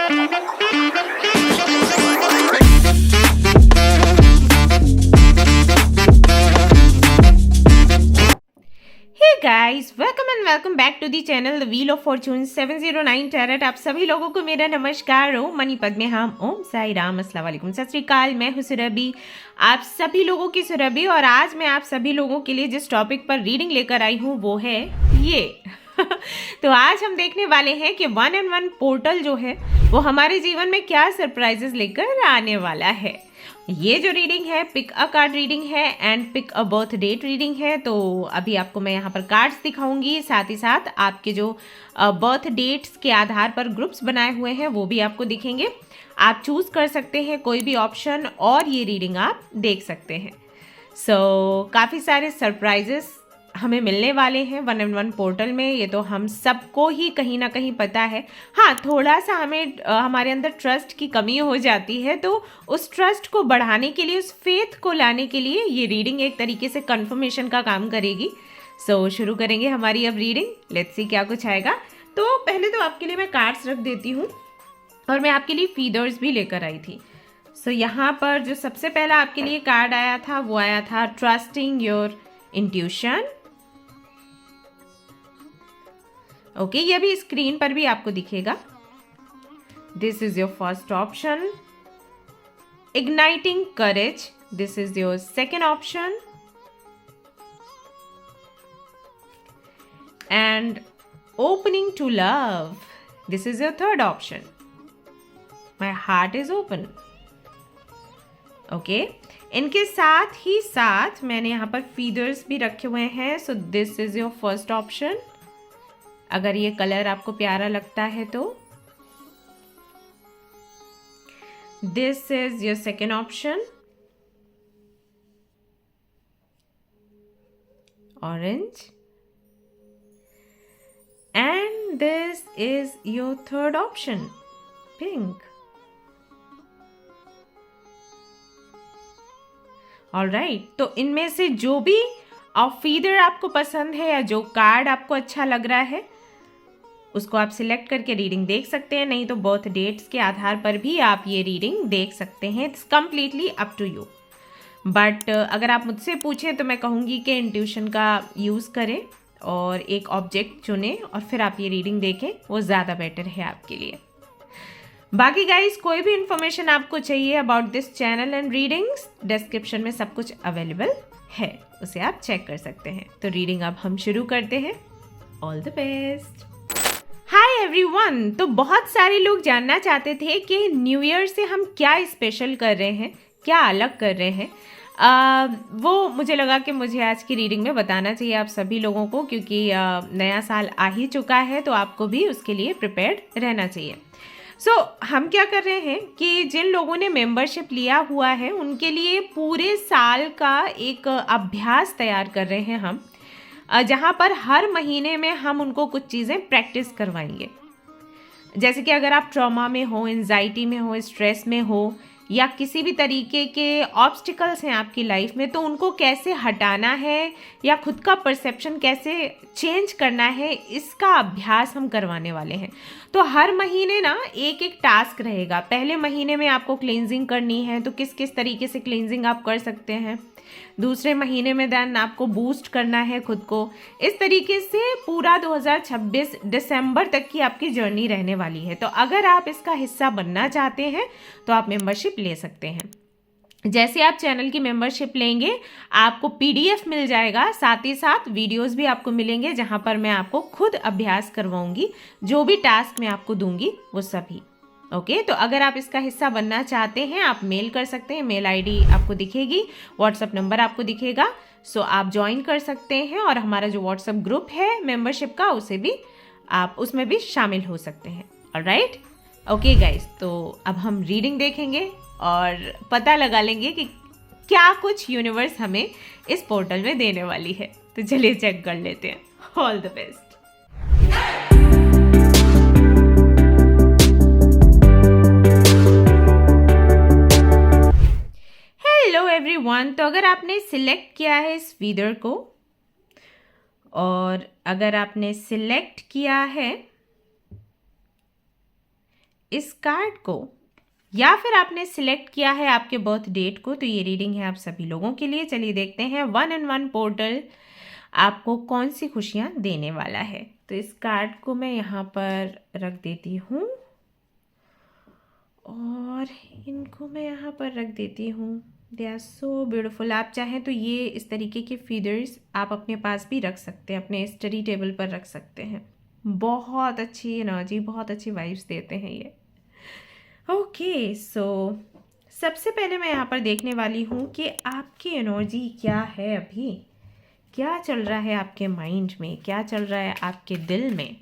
Guys welcome and welcome back to the channel the wheel of fortune 709 tarot. आप सभी लोगों को मेरा नमस्कार। ओम मनी पद्मे हम ओम साई राम अस्सलाम वालेकुम सत श्री अकाल। मैं हूं सुरभि, आप सभी लोगों की सुरभि, और आज मैं आप सभी लोगों के लिए जिस टॉपिक पर रीडिंग लेकर आई हूं वो है ये तो आज हम देखने वाले हैं कि 1&1 पोर्टल जो है वो हमारे जीवन में क्या सरप्राइजेस लेकर आने वाला है। ये जो रीडिंग है पिक अ कार्ड रीडिंग है and pick a birth date reading है। तो अभी आपको मैं यहाँ पर कार्ड्स दिखाऊंगी, साथ ही साथ आपके जो बर्थ डेट्स के आधार पर ग्रुप्स बनाए हुए हैं वो भी आपको दिखेंगे। आप चूज़ कर सकते हैं कोई भी ऑप्शन और ये रीडिंग आप देख सकते हैं। काफ़ी सारे सरप्राइजेस हमें मिलने वाले हैं 1&1 पोर्टल में, ये तो हम सबको ही कहीं ना कहीं पता है। हाँ, थोड़ा सा हमें हमारे अंदर ट्रस्ट की कमी हो जाती है, तो उस ट्रस्ट को बढ़ाने के लिए, उस फेथ को लाने के लिए ये रीडिंग एक तरीके से कंफर्मेशन का काम करेगी। शुरू करेंगे हमारी अब रीडिंग। लेट्स सी क्या कुछ आएगा। तो पहले तो आपके लिए मैं कार्ड्स रख देती हूँ और मैं आपके लिए फीदर्स भी लेकर आई थी। यहाँ पर जो सबसे पहला आपके लिए कार्ड आया था वो आया था ट्रस्टिंग योर इंट्यूशन। ओके, ये भी स्क्रीन पर भी आपको दिखेगा। This is your first option. Igniting courage, this is your second option. And opening to love, this is your third option. My heart is open. Okay, इनके साथ ही साथ मैंने यहाँ पर फीदर्स भी रखे हुए हैं। This is your first option. अगर ये कलर आपको प्यारा लगता है तो this is your second option, orange, and this is your third option, pink. Alright, तो इनमें से जो भी फीदर आपको पसंद है या जो कार्ड आपको अच्छा लग रहा है उसको आप सिलेक्ट करके रीडिंग देख सकते हैं। नहीं तो बर्थ डेट्स के आधार पर भी आप ये रीडिंग देख सकते हैं। It's completely up to you. But अगर आप मुझसे पूछें तो मैं कहूँगी कि इंट्यूशन का यूज़ करें और एक ऑब्जेक्ट चुनें और फिर आप ये रीडिंग देखें, वो ज़्यादा बेटर है आपके लिए। बाकी गाइस, कोई भी इंफॉर्मेशन आपको चाहिए about this channel and readings, description में सब कुछ अवेलेबल है, उसे आप चेक कर सकते हैं। तो रीडिंग अब हम शुरू करते हैं। All the best. Hi everyone. तो बहुत सारे लोग जानना चाहते थे कि न्यू ईयर से हम क्या स्पेशल कर रहे हैं, क्या अलग कर रहे हैं। वो मुझे लगा कि मुझे आज की रीडिंग में बताना चाहिए आप सभी लोगों को, क्योंकि नया साल आ ही चुका है तो आपको भी उसके लिए प्रिपेयर्ड रहना चाहिए। हम क्या कर रहे हैं कि जिन लोगों ने मेंबरशिप लिया हुआ है उनके लिए पूरे साल का एक अभ्यास तैयार कर रहे हैं हम, जहाँ पर हर महीने में हम उनको कुछ चीज़ें प्रैक्टिस करवाएंगे। जैसे कि अगर आप ट्रॉमा में हो, एंजाइटी में हो, स्ट्रेस में हो, या किसी भी तरीके के ऑब्स्टिकल्स हैं आपकी लाइफ में, तो उनको कैसे हटाना है या खुद का परसेप्शन कैसे चेंज करना है, इसका अभ्यास हम करवाने वाले हैं। तो हर महीने ना एक एक टास्क रहेगा। पहले महीने में आपको क्लींजिंग करनी है, तो किस किस तरीके से क्लींजिंग आप कर सकते हैं। दूसरे महीने में देन आपको बूस्ट करना है खुद को। इस तरीके से पूरा 2026 दिसंबर तक की आपकी जर्नी रहने वाली है। तो अगर आप इसका हिस्सा बनना चाहते हैं तो आप मेंबरशिप ले सकते हैं। जैसे आप चैनल की मेंबरशिप लेंगे आपको पीडीएफ मिल जाएगा, साथ ही साथ वीडियोस भी आपको मिलेंगे जहां पर मैं आपको खुद अभ्यास करवाऊंगी। जो भी टास्क मैं आपको दूंगी वो सभी। ओके, तो अगर आप इसका हिस्सा बनना चाहते हैं आप मेल कर सकते हैं। मेल आईडी आपको दिखेगी, व्हाट्सएप नंबर आपको दिखेगा। आप ज्वाइन कर सकते हैं और हमारा जो व्हाट्सएप ग्रुप है मेंबरशिप का, उसे भी आप उसमें भी शामिल हो सकते हैं। ऑलराइट, ओके गाइस, तो अब हम रीडिंग देखेंगे और पता लगा लेंगे कि क्या कुछ यूनिवर्स हमें इस पोर्टल में देने वाली है। तो चलिए चेक कर लेते हैं। All the best. Hello everyone. तो अगर आपने सिलेक्ट किया है इस फीदर को, और अगर आपने सिलेक्ट किया है इस कार्ड को या फिर आपने सिलेक्ट किया है आपके बर्थ डेट को, तो ये रीडिंग है आप सभी लोगों के लिए। चलिए देखते हैं 1-in-1 पोर्टल आपको कौन सी खुशियाँ देने वाला है। तो इस कार्ड को मैं यहाँ पर रख देती हूँ और इनको मैं यहाँ पर रख देती हूँ। They are so beautiful. आप चाहें तो ये इस तरीके के फीदर्स आप अपने पास भी रख सकते हैं, अपने स्टडी टेबल पर रख सकते हैं। बहुत अच्छी एनर्जी, बहुत अच्छी वाइब्स देते हैं ये। ओके, सो सबसे पहले मैं यहाँ पर देखने वाली हूँ कि आपकी एनर्जी क्या है अभी, क्या चल रहा है आपके माइंड में, क्या चल रहा है आपके दिल में,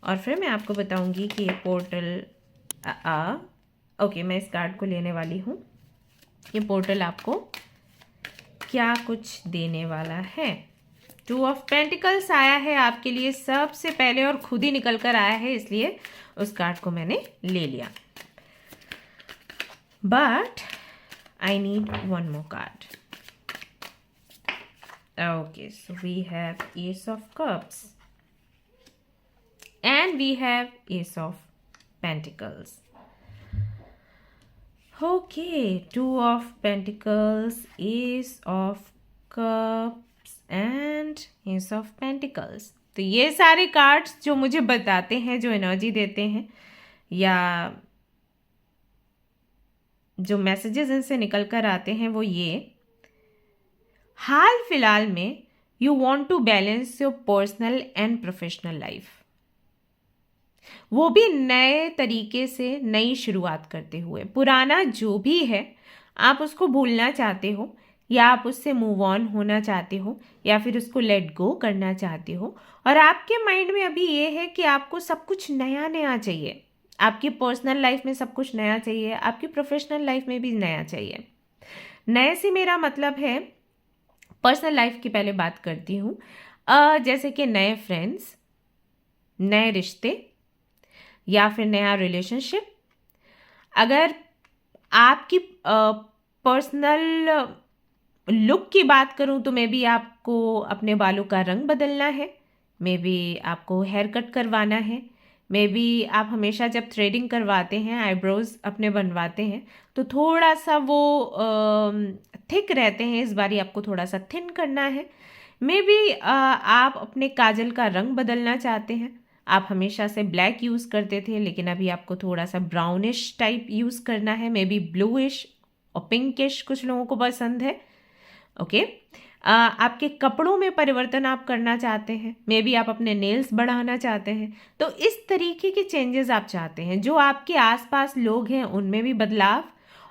और फिर मैं आपको बताऊंगी कि ये पोर्टल ओके, मैं इस कार्ड को लेने वाली हूँ। ये पोर्टल आपको क्या कुछ देने वाला है। 2 ऑफ पेंटिकल्स आया है आपके लिए सबसे पहले और खुद ही निकल कर आया है, इसलिए उस कार्ड को मैंने ले लिया। But I need one more card. Okay, so we have Ace of Cups and we have Ace of Pentacles. Okay, 2 of Pentacles, Ace of Cups and Ace of Pentacles. तो ये सारे कार्ड्स जो मुझे बताते हैं, जो एनर्जी देते हैं या जो मैसेजेस इनसे निकल कर आते हैं, वो ये हाल फिलहाल में you want to balance your personal and professional life, वो भी नए तरीके से, नई शुरुआत करते हुए। पुराना जो भी है आप उसको भूलना चाहते हो, या आप उससे मूव ऑन होना चाहते हो, या फिर उसको लेट गो करना चाहते हो। और आपके माइंड में अभी ये है कि आपको सब कुछ नया नया चाहिए। आपकी पर्सनल लाइफ में सब कुछ नया चाहिए, आपकी प्रोफेशनल लाइफ में भी नया चाहिए। नए से मेरा मतलब है, पर्सनल लाइफ की पहले बात करती हूँ, जैसे कि नए फ्रेंड्स, नए रिश्ते या फिर नया रिलेशनशिप। अगर आपकी पर्सनल लुक की बात करूँ तो मे बी आपको अपने बालों का रंग बदलना है, मे बी आपको हेयर कट करवाना है, मे बी आप हमेशा जब थ्रेडिंग करवाते हैं, आईब्रोज अपने बनवाते हैं तो थोड़ा सा वो थिक रहते हैं, इस बारी आपको थोड़ा सा थिन करना है। मे बी आप अपने काजल का रंग बदलना चाहते हैं। आप हमेशा से ब्लैक यूज़ करते थे लेकिन अभी आपको थोड़ा सा ब्राउनिश टाइप यूज़ करना है, मे बी ब्लूइश और पिंकिश कुछ लोगों को पसंद है। ओके, आपके कपड़ों में परिवर्तन आप करना चाहते हैं, मे बी आप अपने नेल्स बढ़ाना चाहते हैं। तो इस तरीके के चेंजेस आप चाहते हैं। जो आपके आसपास लोग हैं उनमें भी बदलाव,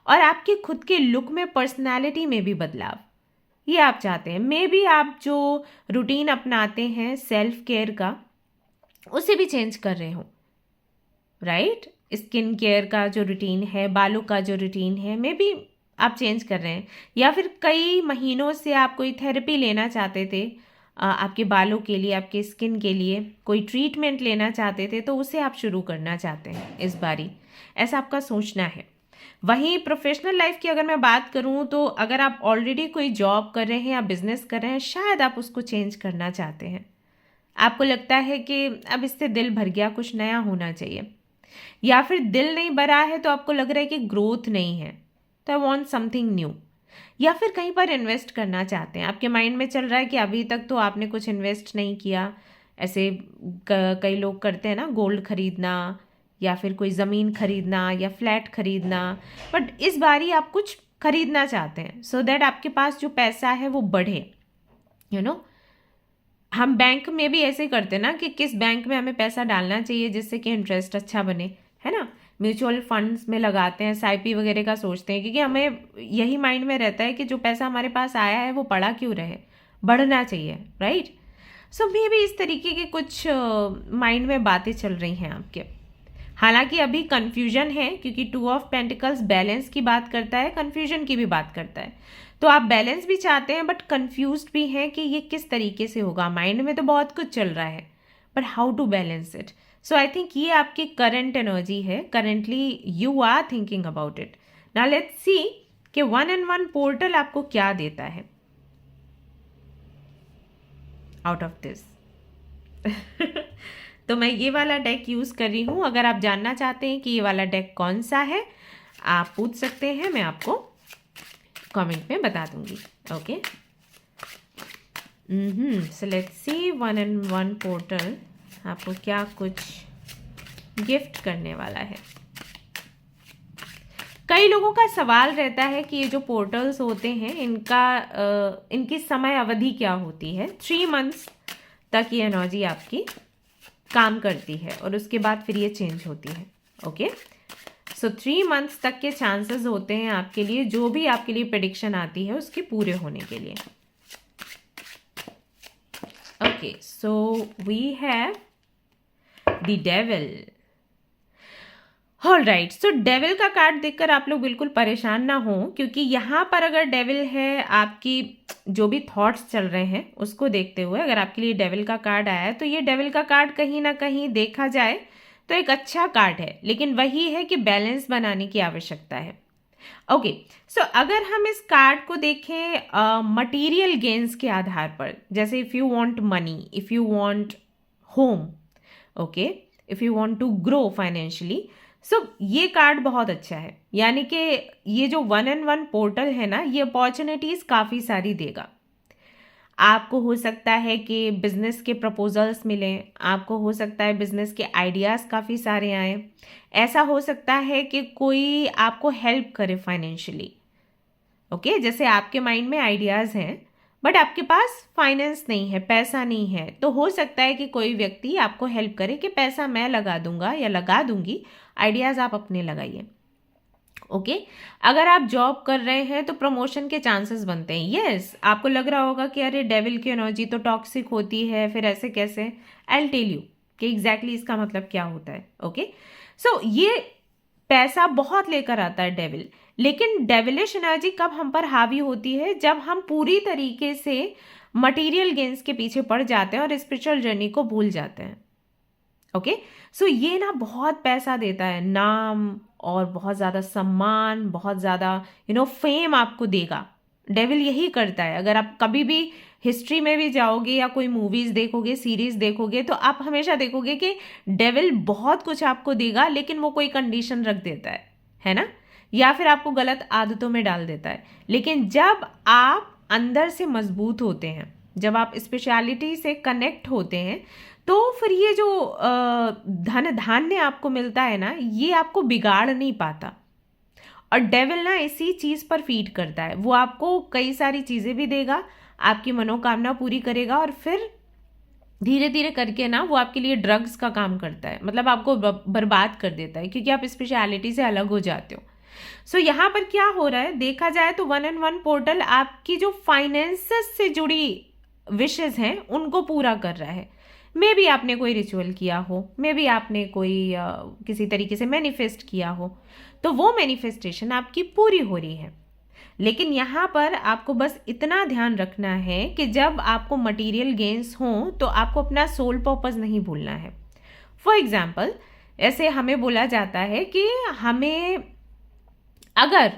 और आपके खुद के लुक में, पर्सनालिटी में भी बदलाव, ये आप चाहते हैं। मे बी आप जो रूटीन अपनाते हैं सेल्फ केयर का, उसे भी चेंज कर रहे हो, राइट। स्किन केयर का जो रूटीन है, बालों का जो रूटीन है, मे बी आप चेंज कर रहे हैं। या फिर कई महीनों से आप कोई थेरेपी लेना चाहते थे आपके बालों के लिए, आपके स्किन के लिए कोई ट्रीटमेंट लेना चाहते थे, तो उसे आप शुरू करना चाहते हैं इस बारी, ऐसा आपका सोचना है। वहीं प्रोफेशनल लाइफ की अगर मैं बात करूं तो अगर आप ऑलरेडी कोई जॉब कर रहे हैं या बिजनेस कर रहे हैं, शायद आप उसको चेंज करना चाहते हैं। आपको लगता है कि अब इससे दिल भर गया, कुछ नया होना चाहिए। या फिर दिल नहीं भरा है तो आपको लग रहा है कि ग्रोथ नहीं है, तो आई वॉन्ट समथिंग न्यू। या फिर कहीं पर इन्वेस्ट करना चाहते हैं, आपके माइंड में चल रहा है कि अभी तक तो आपने कुछ इन्वेस्ट नहीं किया। ऐसे कई लोग करते हैं ना, गोल्ड खरीदना या फिर कोई ज़मीन खरीदना या फ्लैट खरीदना, बट इस बारी आप कुछ खरीदना चाहते हैं सो दैट आपके पास जो पैसा है वो बढ़े। यू नो, हम बैंक में भी ऐसे करते हैं ना कि किस बैंक में हमें पैसा डालना चाहिए जिससे कि इंटरेस्ट अच्छा बने, है ना। म्यूचुअल फंड्स में लगाते हैं, SIP वगैरह का सोचते हैं, क्योंकि हमें यही माइंड में रहता है कि जो पैसा हमारे पास आया है वो पड़ा क्यों रहे, बढ़ना चाहिए, राइट। सो मे भी इस तरीके के कुछ माइंड में बातें चल रही हैं आपके। हालांकि अभी कन्फ्यूजन है, क्योंकि 2 ऑफ पेंटिकल्स बैलेंस की बात करता है, कन्फ्यूजन की भी बात करता है। तो आप बैलेंस भी चाहते हैं बट कंफ्यूज्ड भी हैं कि ये किस तरीके से होगा। माइंड में तो बहुत कुछ चल रहा है but how to balance it. So I think ये आपकी करंट एनर्जी है, currently you are thinking about it. Now let's see कि 1-in-1 पोर्टल आपको क्या देता है आउट ऑफ दिस। तो मैं ये वाला डेक यूज़ कर रही हूँ। अगर आप जानना चाहते हैं कि ये वाला डेक कौन सा है, आप पूछ सकते हैं, मैं आपको कमेंट में बता दूंगी। Okay, so let's see 1-in-1 portal आपको क्या कुछ गिफ्ट करने वाला है। कई लोगों का सवाल रहता है कि ये जो पोर्टल्स होते हैं इनकी समय अवधि क्या होती है। 3 मंथ्स तक ये एनर्जी आपकी काम करती है और उसके बाद फिर ये चेंज होती है। ओके, सो 3 मंथ्स तक के चांसेस होते हैं आपके लिए, जो भी आपके लिए प्रेडिक्शन आती है उसके पूरे होने के लिए। Okay, so we have the devil. All right, so devil का कार्ड देखकर आप लोग बिल्कुल परेशान ना हो, क्योंकि यहाँ पर अगर डेविल है, आपकी जो भी थॉट्स चल रहे हैं उसको देखते हुए अगर आपके लिए डेविल का कार्ड आया है, तो ये डेविल का कार्ड कहीं ना कहीं देखा जाए तो एक अच्छा कार्ड है, लेकिन वही है कि बैलेंस बनाने की आवश्यकता है। ओके, सो अगर हम इस कार्ड को देखें मटेरियल गेन्स के आधार पर, जैसे if you want money, if you want home, okay, if you want to grow financially, so ये कार्ड बहुत अच्छा है। यानी कि ये जो 1-in-1 पोर्टल है ना, ये अपॉर्चुनिटीज़ काफ़ी सारी देगा। आपको हो सकता है कि बिजनेस के प्रपोजल्स मिलें, आपको हो सकता है बिजनेस के आइडियाज़ काफ़ी सारे आएँ, ऐसा हो सकता है कि कोई आपको हेल्प करे फाइनेंशियली। ओके, जैसे आपके माइंड में आइडियाज़ हैं बट आपके पास फाइनेंस नहीं है, पैसा नहीं है, तो हो सकता है कि कोई व्यक्ति आपको हेल्प करे कि पैसा मैं लगा दूंगा या लगा दूंगी, आइडियाज़ आप अपने लगाइए। ओके, अगर आप जॉब कर रहे हैं तो प्रमोशन के चांसेस बनते हैं। यस, आपको लग रहा होगा कि अरे डेविल की एनर्जी तो टॉक्सिक होती है, फिर ऐसे कैसे? आई विल टेल यू कि एग्जैक्टली इसका मतलब क्या होता है। ओके, सो ये पैसा बहुत लेकर आता है डेविल, लेकिन डेविलिश एनर्जी कब हम पर हावी होती है? जब हम पूरी तरीके से मटेरियल गेन्स के पीछे पड़ जाते हैं और स्पिरिचुअल जर्नी को भूल जाते हैं। ओके, सो ये ना बहुत पैसा देता है, नाम और बहुत ज़्यादा सम्मान, बहुत ज़्यादा फेम आपको देगा। डेविल यही करता है। अगर आप कभी भी हिस्ट्री में भी जाओगे या कोई मूवीज़ देखोगे, सीरीज देखोगे, तो आप हमेशा देखोगे कि डेविल बहुत कुछ आपको देगा, लेकिन वो कोई कंडीशन रख देता है ना, या फिर आपको गलत आदतों में डाल देता है। लेकिन जब आप अंदर से मजबूत होते हैं, जब आप स्पेशलिटी से कनेक्ट होते हैं, तो फिर ये जो धन धान्य आपको मिलता है ना, ये आपको बिगाड़ नहीं पाता। और डेविल ना इसी चीज़ पर फीड करता है। वो आपको कई सारी चीज़ें भी देगा, आपकी मनोकामना पूरी करेगा, और फिर धीरे धीरे करके ना वो आपके लिए ड्रग्स का काम करता है, मतलब आपको बर्बाद कर देता है, क्योंकि आप स्पेशलिटी से अलग हो जाते हो। सो यहाँ पर क्या हो रहा है, देखा जाए तो 1-in-1 पोर्टल आपकी जो फाइनेंसेस से जुड़ी विशेस हैं उनको पूरा कर रहा है। मे बी आपने कोई रिचुअल किया हो, मे बी आपने कोई किसी तरीके से मैनिफेस्ट किया हो, तो वो मैनिफेस्टेशन आपकी पूरी हो रही है। लेकिन यहाँ पर आपको बस इतना ध्यान रखना है कि जब आपको मटेरियल गेन्स हों तो आपको अपना सोल पर्पस नहीं भूलना है। फॉर एग्जाम्पल, ऐसे हमें बोला जाता है कि हमें अगर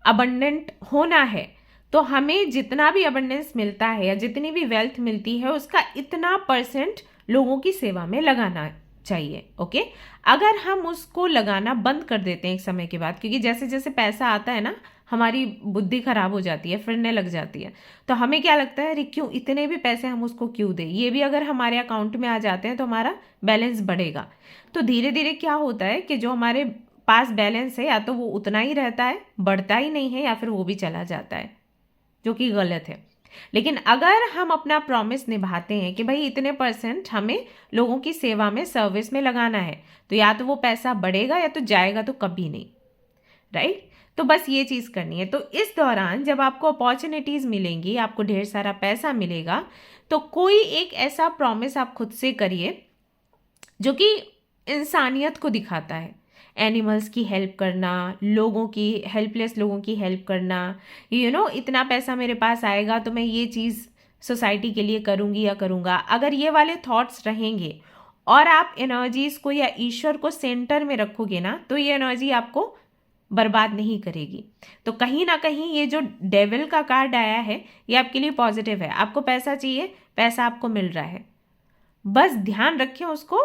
अबंडेंट होना है तो हमें जितना भी अबंडेंस मिलता है या जितनी भी वेल्थ मिलती है उसका इतना % लोगों की सेवा में लगाना चाहिए। ओके, अगर हम उसको लगाना बंद कर देते हैं एक समय के बाद, क्योंकि जैसे जैसे पैसा आता है ना, हमारी बुद्धि खराब हो जाती है, फिरने लग जाती है, तो हमें क्या लगता है, अरे क्यों इतने भी पैसे हम उसको क्यों दें। ये भी अगर हमारे अकाउंट में आ जाते हैं तो हमारा बैलेंस बढ़ेगा। तो धीरे धीरे क्या होता है कि जो हमारे पास बैलेंस है या तो वो उतना ही रहता है, बढ़ता ही नहीं है, या फिर वो भी चला जाता है, जो कि गलत है। लेकिन अगर हम अपना प्रॉमिस निभाते हैं कि भाई इतने % हमें लोगों की सेवा में, सर्विस में लगाना है, तो या तो वो पैसा बढ़ेगा या तो जाएगा तो कभी नहीं, राइट। तो बस ये चीज़ करनी है। तो इस दौरान जब आपको अपॉर्चुनिटीज़ मिलेंगी, आपको ढेर सारा पैसा मिलेगा, तो कोई एक ऐसा प्रॉमिस आप खुद से करिए जो कि इंसानियत को दिखाता है। एनिमल्स की हेल्प करना, लोगों की, हेल्पलेस लोगों की हेल्प करना, इतना पैसा मेरे पास आएगा तो मैं ये चीज़ सोसाइटी के लिए करूँगी या करूँगा। अगर ये वाले थॉट्स रहेंगे और आप एनर्जीज़ को या ईश्वर को सेंटर में रखोगे ना, तो ये एनर्जी आपको बर्बाद नहीं करेगी। तो कहीं ना कहीं ये जो डेविल का कार्ड आया है ये आपके लिए पॉजिटिव है। आपको पैसा चाहिए, पैसा आपको मिल रहा है, बस ध्यान रखें उसको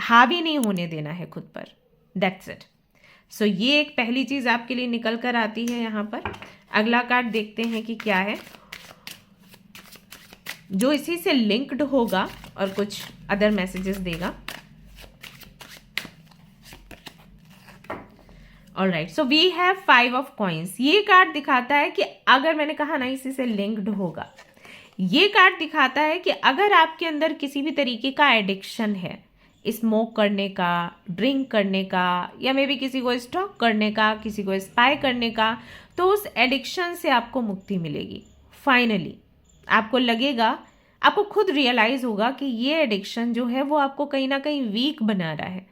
हावी नहीं होने देना है खुद पर। That's it. सो ये एक पहली चीज़ आपके लिए निकल कर आती है यहाँ पर। अगला कार्ड देखते हैं कि क्या है जो इसी से लिंक्ड होगा और कुछ अदर मैसेजेस देगा। Alright, so we have 5 of coins. ये कार्ड दिखाता है कि अगर मैंने कहा ना इसी से लिंक्ड होगा, ये कार्ड दिखाता है कि अगर आपके अंदर किसी भी तरीके का एडिक्शन है, स्मोक करने का, ड्रिंक करने का, या मे बी किसी को स्टॉक करने का, किसी को स्पाई करने का, तो उस एडिक्शन से आपको मुक्ति मिलेगी। फाइनली आपको लगेगा, आपको खुद रियलाइज होगा कि ये एडिक्शन जो है वो आपको कहीं ना कहीं वीक बना रहा है,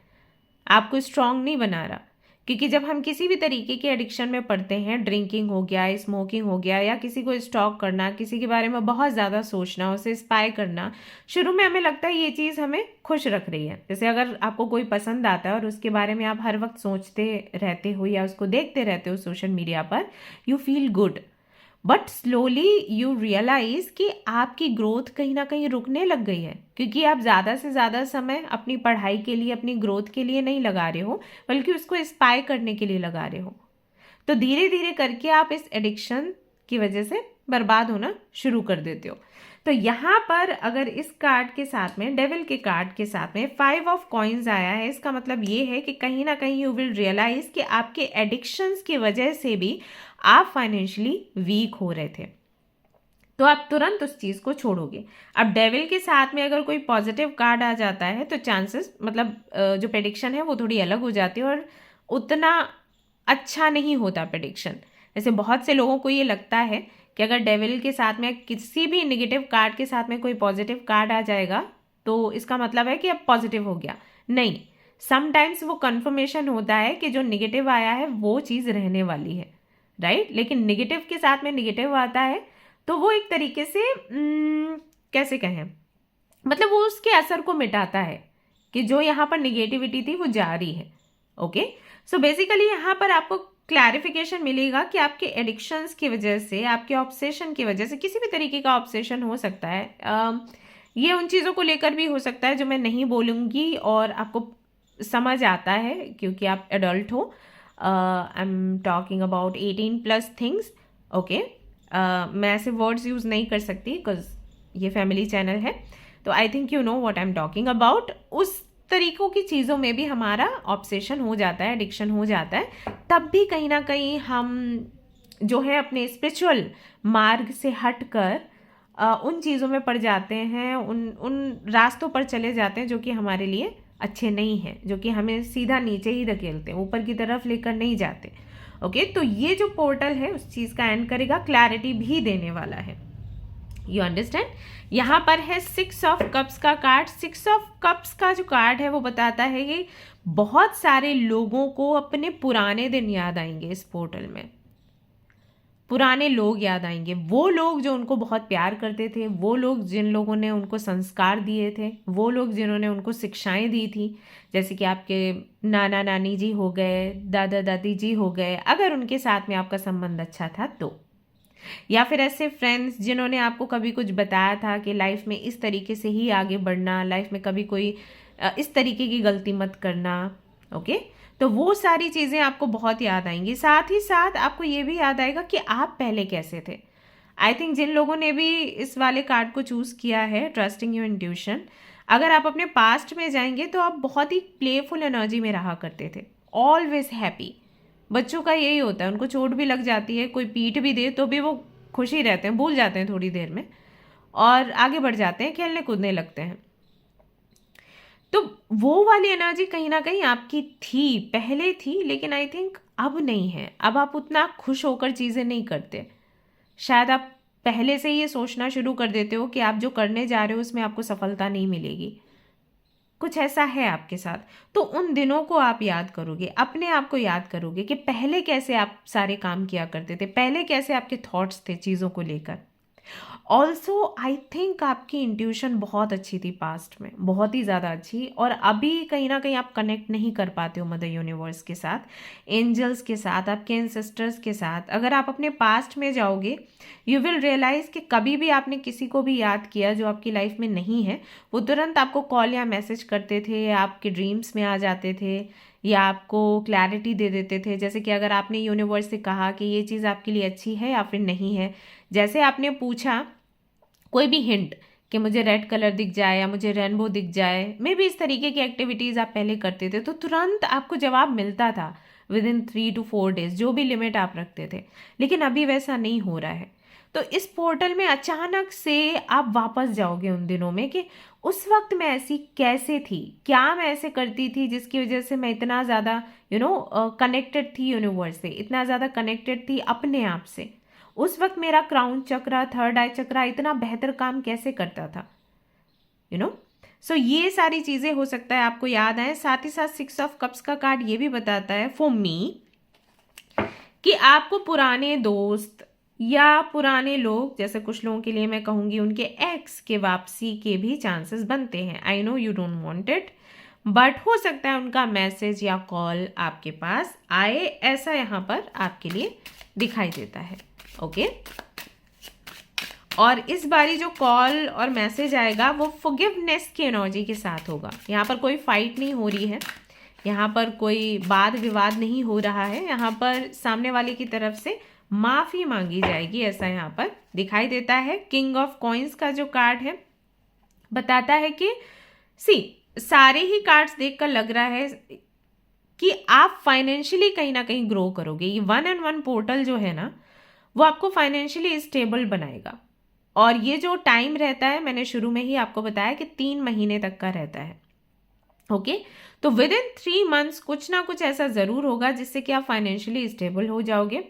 आपको स्ट्रांग नहीं बना रहा। क्योंकि जब हम किसी भी तरीके के एडिक्शन में पड़ते हैं, ड्रिंकिंग हो गया, स्मोकिंग हो गया, या किसी को स्टॉक करना, किसी के बारे में बहुत ज़्यादा सोचना, उसे स्पाई करना, शुरू में हमें लगता है ये चीज़ हमें खुश रख रही है। जैसे अगर आपको कोई पसंद आता है और उसके बारे में आप हर वक्त सोचते रहते हो या उसको देखते रहते हो सोशल मीडिया पर, you feel good. But slowly you realize कि आपकी ग्रोथ कहीं ना कहीं रुकने लग गई है, क्योंकि आप ज़्यादा से ज़्यादा समय अपनी पढ़ाई के लिए, अपनी ग्रोथ के लिए नहीं लगा रहे हो, बल्कि उसको स्पाई करने के लिए लगा रहे हो। तो धीरे धीरे करके आप इस एडिक्शन की वजह से बर्बाद होना शुरू कर देते हो। तो यहाँ पर अगर इस कार्ड के साथ में, डेविल के कार्ड के साथ में 5 ऑफ कॉइन्स आया है, इसका मतलब ये है कि कहीं ना कहीं यू विल रियलाइज कि आपके एडिक्शंस की वजह से भी आप फाइनेंशियली वीक हो रहे थे, तो आप तुरंत उस चीज़ को छोड़ोगे। अब डेविल के साथ में अगर कोई पॉजिटिव कार्ड आ जाता है तो चांसेस, मतलब जो प्रेडिक्शन है वो थोड़ी अलग हो जाती है और उतना अच्छा नहीं होता प्रेडिक्शन। जैसे बहुत से लोगों को ये लगता है कि अगर डेविल के साथ में किसी भी नेगेटिव कार्ड के साथ में कोई पॉजिटिव कार्ड आ जाएगा तो इसका मतलब है कि अब पॉजिटिव हो गया। नहीं, समटाइम्स वो कंफर्मेशन होता है कि जो नेगेटिव आया है वो चीज़ रहने वाली है, राइट। लेकिन नेगेटिव के साथ में नेगेटिव आता है तो वो एक तरीके से कैसे कहें, मतलब वो उसके असर को मिटाता है कि जो यहाँ पर नेगेटिविटी थी वो जा रही है। ओके, सो बेसिकली यहाँ पर आपको क्लैरिफिकेशन मिलेगा कि आपके एडिक्शंस की वजह से, आपके ऑब्सेशन की वजह से, किसी भी तरीके का ऑब्सेशन हो सकता है, ये उन चीज़ों को लेकर भी हो सकता है जो मैं नहीं बोलूँगी और आपको समझ आता है क्योंकि आप एडल्ट हो। I am talking about 18+ things. Okay, मैं ऐसे वर्ड्स यूज़ नहीं कर सकती बिकॉज ये फैमिली चैनल है, तो आई think you know what I am talking about. उस तरीकों की चीज़ों में भी हमारा ऑब्सेशन हो जाता है, एडिक्शन हो जाता है, तब भी कहीं ना कहीं हम जो है अपने स्पिरिचुअल मार्ग से हटकर उन चीज़ों में पड़ जाते हैं, उन रास्तों पर चले जाते हैं जो कि हमारे लिए अच्छे नहीं हैं, जो कि हमें सीधा नीचे ही धकेलते हैं, ऊपर की तरफ लेकर नहीं जाते। ओके, तो ये जो पोर्टल है उस चीज़ का एंड करेगा, क्लैरिटी भी देने वाला है। You understand. यहाँ पर है 6 ऑफ कप्स का कार्ड। 6 ऑफ कप्स का जो कार्ड है वो बताता है कि बहुत सारे लोगों को अपने पुराने दिन याद आएंगे। इस पोर्टल में पुराने लोग याद आएंगे, वो लोग जो उनको बहुत प्यार करते थे, वो लोग जिन लोगों ने उनको संस्कार दिए थे, वो लोग जिन्होंने उनको शिक्षाएं दी थी, जैसे कि आपके नाना नानी जी हो गए, दादा दादी जी हो गए, अगर उनके साथ में आपका संबंध अच्छा था तो, या फिर ऐसे फ्रेंड्स जिन्होंने आपको कभी कुछ बताया था कि लाइफ में इस तरीके से ही आगे बढ़ना, लाइफ में कभी कोई इस तरीके की गलती मत करना। ओके, तो वो सारी चीज़ें आपको बहुत याद आएंगी। साथ ही साथ आपको ये भी याद आएगा कि आप पहले कैसे थे। आई थिंक जिन लोगों ने भी इस वाले कार्ड को चूज़ किया है, ट्रस्टिंग योर इंट्यूशन, अगर आप अपने पास्ट में जाएंगे तो आप बहुत ही प्लेफुल एनर्जी में रहा करते थे, ऑलवेज हैप्पी। बच्चों का यही होता है, उनको चोट भी लग जाती है, कोई पीट भी दे तो भी वो खुश ही रहते हैं, भूल जाते हैं थोड़ी देर में और आगे बढ़ जाते हैं, खेलने कूदने लगते हैं। तो वो वाली एनर्जी कहीं ना कहीं आपकी थी, पहले थी, लेकिन आई थिंक अब नहीं है। अब आप उतना खुश होकर चीज़ें नहीं करते। शायद आप पहले से ये सोचना शुरू कर देते हो कि आप जो करने जा रहे हो उसमें आपको सफलता नहीं मिलेगी, कुछ ऐसा है आपके साथ। तो उन दिनों को आप याद करोगे, अपने आप को याद करोगे कि पहले कैसे आप सारे काम किया करते थे, पहले कैसे आपके थॉट्स थे चीज़ों को लेकर। ऑल्सो आई थिंक आपकी इंट्यूशन बहुत अच्छी थी पास्ट में, बहुत ही ज़्यादा अच्छी, और अभी कहीं ना कहीं आप कनेक्ट नहीं कर पाते हो मदर यूनिवर्स के साथ, एंजल्स के साथ, आपके एंसेस्टर्स के साथ। अगर आप अपने पास्ट में जाओगे यू विल रियलाइज़ कि कभी भी आपने किसी को भी याद किया जो आपकी लाइफ में नहीं है, वो तुरंत आपको कॉल या मैसेज करते थे, या आपके ड्रीम्स में आ जाते थे, या आपको क्लैरिटी दे देते थे। जैसे कि अगर आपने यूनिवर्स से कहा कि ये चीज़ आपके लिए अच्छी है या फिर नहीं है, जैसे आपने पूछा कोई भी हिंट कि मुझे रेड कलर दिख जाए या मुझे रेनबो दिख जाए, मे भी इस तरीके की एक्टिविटीज़ आप पहले करते थे, तो तुरंत आपको जवाब मिलता था विद इन 3 to 4 days, जो भी लिमिट आप रखते थे। लेकिन अभी वैसा नहीं हो रहा है। तो इस पोर्टल में अचानक से आप वापस जाओगे उन दिनों में कि उस वक्त मैं ऐसी कैसे थी, क्या मैं ऐसे करती थी जिसकी वजह से मैं इतना ज़्यादा कनेक्टेड थी यूनिवर्स से, इतना ज़्यादा कनेक्टेड थी अपने आप से। उस वक्त मेरा क्राउन चक्र, थर्ड आई चक्र इतना बेहतर काम कैसे करता था, सो ये सारी चीज़ें हो सकता है आपको याद आए। साथ ही साथ 6 of Cups का कार्ड ये भी बताता है फॉर मी कि आपको पुराने दोस्त या पुराने लोग, जैसे कुछ लोगों के लिए मैं कहूँगी उनके एक्स के वापसी के भी चांसेस बनते हैं। I know you don't want it, but हो सकता है उनका मैसेज या कॉल आपके पास आए, ऐसा यहाँ पर आपके लिए दिखाई देता है। ओके और इस बारी जो कॉल और मैसेज आएगा वो फॉरगिवनेस की एनर्जी के साथ होगा। यहाँ पर कोई फाइट नहीं हो रही है, यहाँ पर कोई वाद विवाद नहीं हो रहा है, यहाँ पर सामने वाले की तरफ से माफ़ी मांगी जाएगी, ऐसा यहाँ पर दिखाई देता है। किंग ऑफ कॉइन्स का जो कार्ड है बताता है कि सारे ही कार्ड्स देखकर लग रहा है कि आप फाइनेंशियली कहीं ना कहीं ग्रो करोगे। ये 1-on-1 पोर्टल जो है ना वो आपको फाइनेंशियली स्टेबल बनाएगा। और ये जो टाइम रहता है मैंने शुरू में ही आपको बताया कि 3 महीने तक का रहता है। ओके तो विद इन 3 months कुछ ना कुछ ऐसा ज़रूर होगा जिससे कि आप फाइनेंशियली स्टेबल हो जाओगे।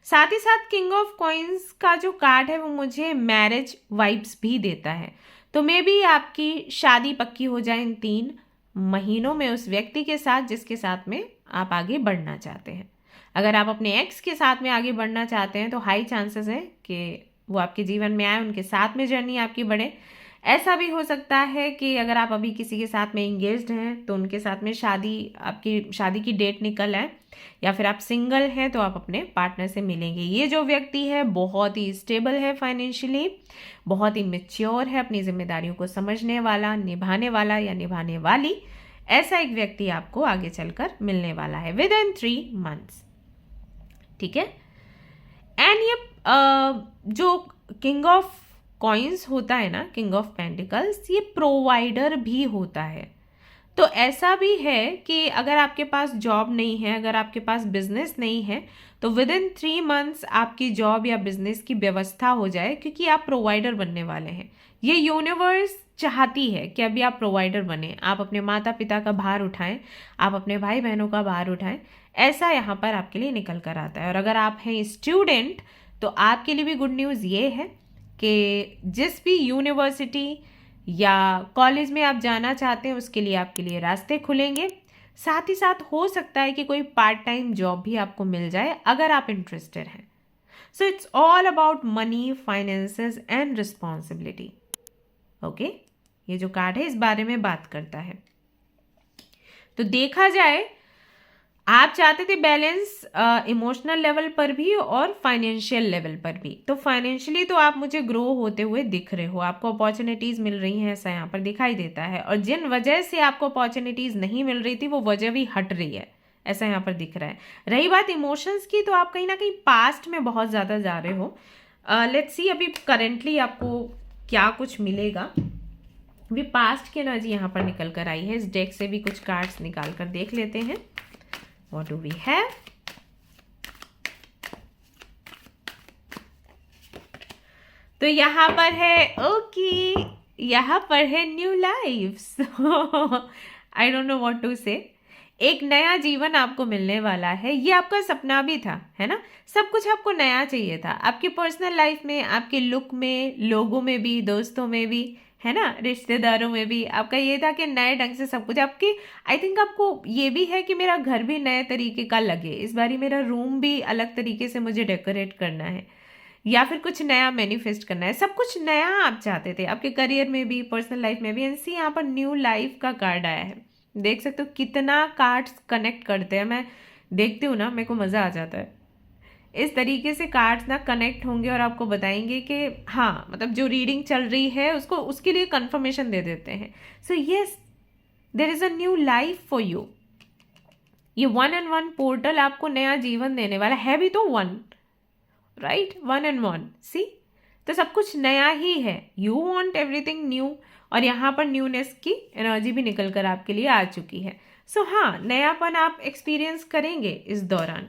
साथ ही साथ किंग ऑफ कॉइन्स का जो कार्ड है वो मुझे मैरिज वाइब्स भी देता है। तो मे बी आपकी शादी पक्की हो जाए इन 3 महीनों में उस व्यक्ति के साथ जिसके साथ में आप आगे बढ़ना चाहते हैं। अगर आप अपने एक्स के साथ में आगे बढ़ना चाहते हैं तो हाई चांसेस है कि वो आपके जीवन में आए, उनके साथ में जर्नी आपकी बढ़े। ऐसा भी हो सकता है कि अगर आप अभी किसी के साथ में इंगेज्ड हैं तो उनके साथ में आपकी शादी की डेट निकल आए, या फिर आप सिंगल हैं तो आप अपने पार्टनर से मिलेंगे। ये जो व्यक्ति है बहुत ही स्टेबल है फाइनेंशियली, बहुत ही मैच्योर है, अपनी जिम्मेदारियों को समझने वाला, निभाने वाला या निभाने वाली, ऐसा एक व्यक्ति आपको आगे चलकर मिलने वाला है विद इन 3 months। ठीक है। एंड ये जो किंग ऑफ कॉइन्स होता है ना, किंग ऑफ पेंटिकल्स, ये प्रोवाइडर भी होता है। तो ऐसा भी है कि अगर आपके पास जॉब नहीं है, अगर आपके पास बिजनेस नहीं है, तो विद इन 3 months आपकी जॉब या बिजनेस की व्यवस्था हो जाए, क्योंकि आप प्रोवाइडर बनने वाले हैं। ये यूनिवर्स चाहती है कि अभी आप प्रोवाइडर बने, आप अपने माता पिता का भार उठाएं, आप अपने भाई बहनों का भार उठाएं, ऐसा यहाँ पर आपके लिए निकल कर आता है। और अगर आप हैं स्टूडेंट तो आपके लिए भी गुड न्यूज़ ये है कि जिस भी यूनिवर्सिटी या कॉलेज में आप जाना चाहते हैं उसके लिए आपके लिए रास्ते खुलेंगे। साथ ही साथ हो सकता है कि कोई पार्ट टाइम जॉब भी आपको मिल जाए अगर आप इंटरेस्टेड हैं। So it's all about money, finances and responsibility. Okay ये जो कार्ड है इस बारे में बात करता है। तो देखा जाए आप चाहते थे बैलेंस इमोशनल लेवल पर भी और फाइनेंशियल लेवल पर भी। तो फाइनेंशियली तो आप मुझे ग्रो होते हुए दिख रहे हो, आपको अपॉर्चुनिटीज़ मिल रही हैं, ऐसा यहाँ पर दिखाई देता है। और जिन वजह से आपको अपॉर्चुनिटीज़ नहीं मिल रही थी वो वजह भी हट रही है, ऐसा यहाँ पर दिख रहा है। रही बात इमोशंस की, तो आप कहीं ना कहीं पास्ट में बहुत ज़्यादा जा रहे हो। लेट्स सी अभी करेंटली आपको क्या कुछ मिलेगा। अभी पास्ट की एनर्जी यहाँ पर निकल कर आई है। इस डेक से भी कुछ कार्ड्स निकाल कर देख लेते हैं। What do we have? तो यहाँ पर है यहाँ पर है new lifes. I don't know what to say. एक नया जीवन आपको मिलने वाला है। ये आपका सपना भी था, है ना। सब कुछ आपको नया चाहिए था, आपकी पर्सनल लाइफ में, आपके लुक में, लोगों में भी, दोस्तों में भी, है ना, रिश्तेदारों में भी। आपका ये था कि नए ढंग से सब कुछ आपकी। आई थिंक आपको ये भी है कि मेरा घर भी नए तरीके का लगे, इस बारी मेरा रूम भी अलग तरीके से मुझे डेकोरेट करना है। या फिर कुछ नया मैनिफेस्ट करना है, सब कुछ नया आप चाहते थे आपके करियर में भी, पर्सनल लाइफ में भी। एंड सी यहाँ पर न्यू लाइफ का कार्ड आया है, देख सकते हो कितना कार्ड्स कनेक्ट करते हैं। मैं देखती हूँ ना, मेरे को मज़ा आ जाता है। इस तरीके से कार्ड्स ना कनेक्ट होंगे और आपको बताएंगे कि हाँ, मतलब जो रीडिंग चल रही है उसको, उसके लिए कंफर्मेशन दे देते हैं। So yes, there is a new life for you. ये 1 पोर्टल आपको नया जीवन देने वाला है भी तो 1, राइट, 1 सी, तो सब कुछ नया ही है। यू वॉन्ट एवरीथिंग न्यू, और यहाँ पर न्यूनेस की एनर्जी भी निकल कर आपके लिए आ चुकी है। सो हाँ, नयापन आप एक्सपीरियंस करेंगे इस दौरान,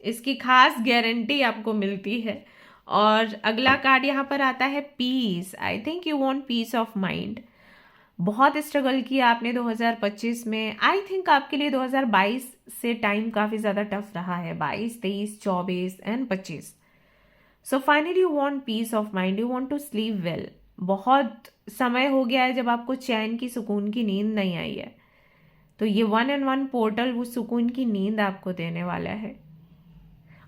इसकी खास गारंटी आपको मिलती है। और अगला कार्ड यहाँ पर आता है peace. I think you want peace of mind. बहुत स्ट्रगल किया आपने 2025 में। आई थिंक आपके लिए 2022 से टाइम काफ़ी ज़्यादा टफ रहा है, 22, 23, 24 and 25। So finally you want peace of mind, you want to sleep well. बहुत समय हो गया है जब आपको चैन की, सुकून की नींद नहीं आई है, तो ये 1 पोर्टल वो सुकून की नींद आपको देने वाला है।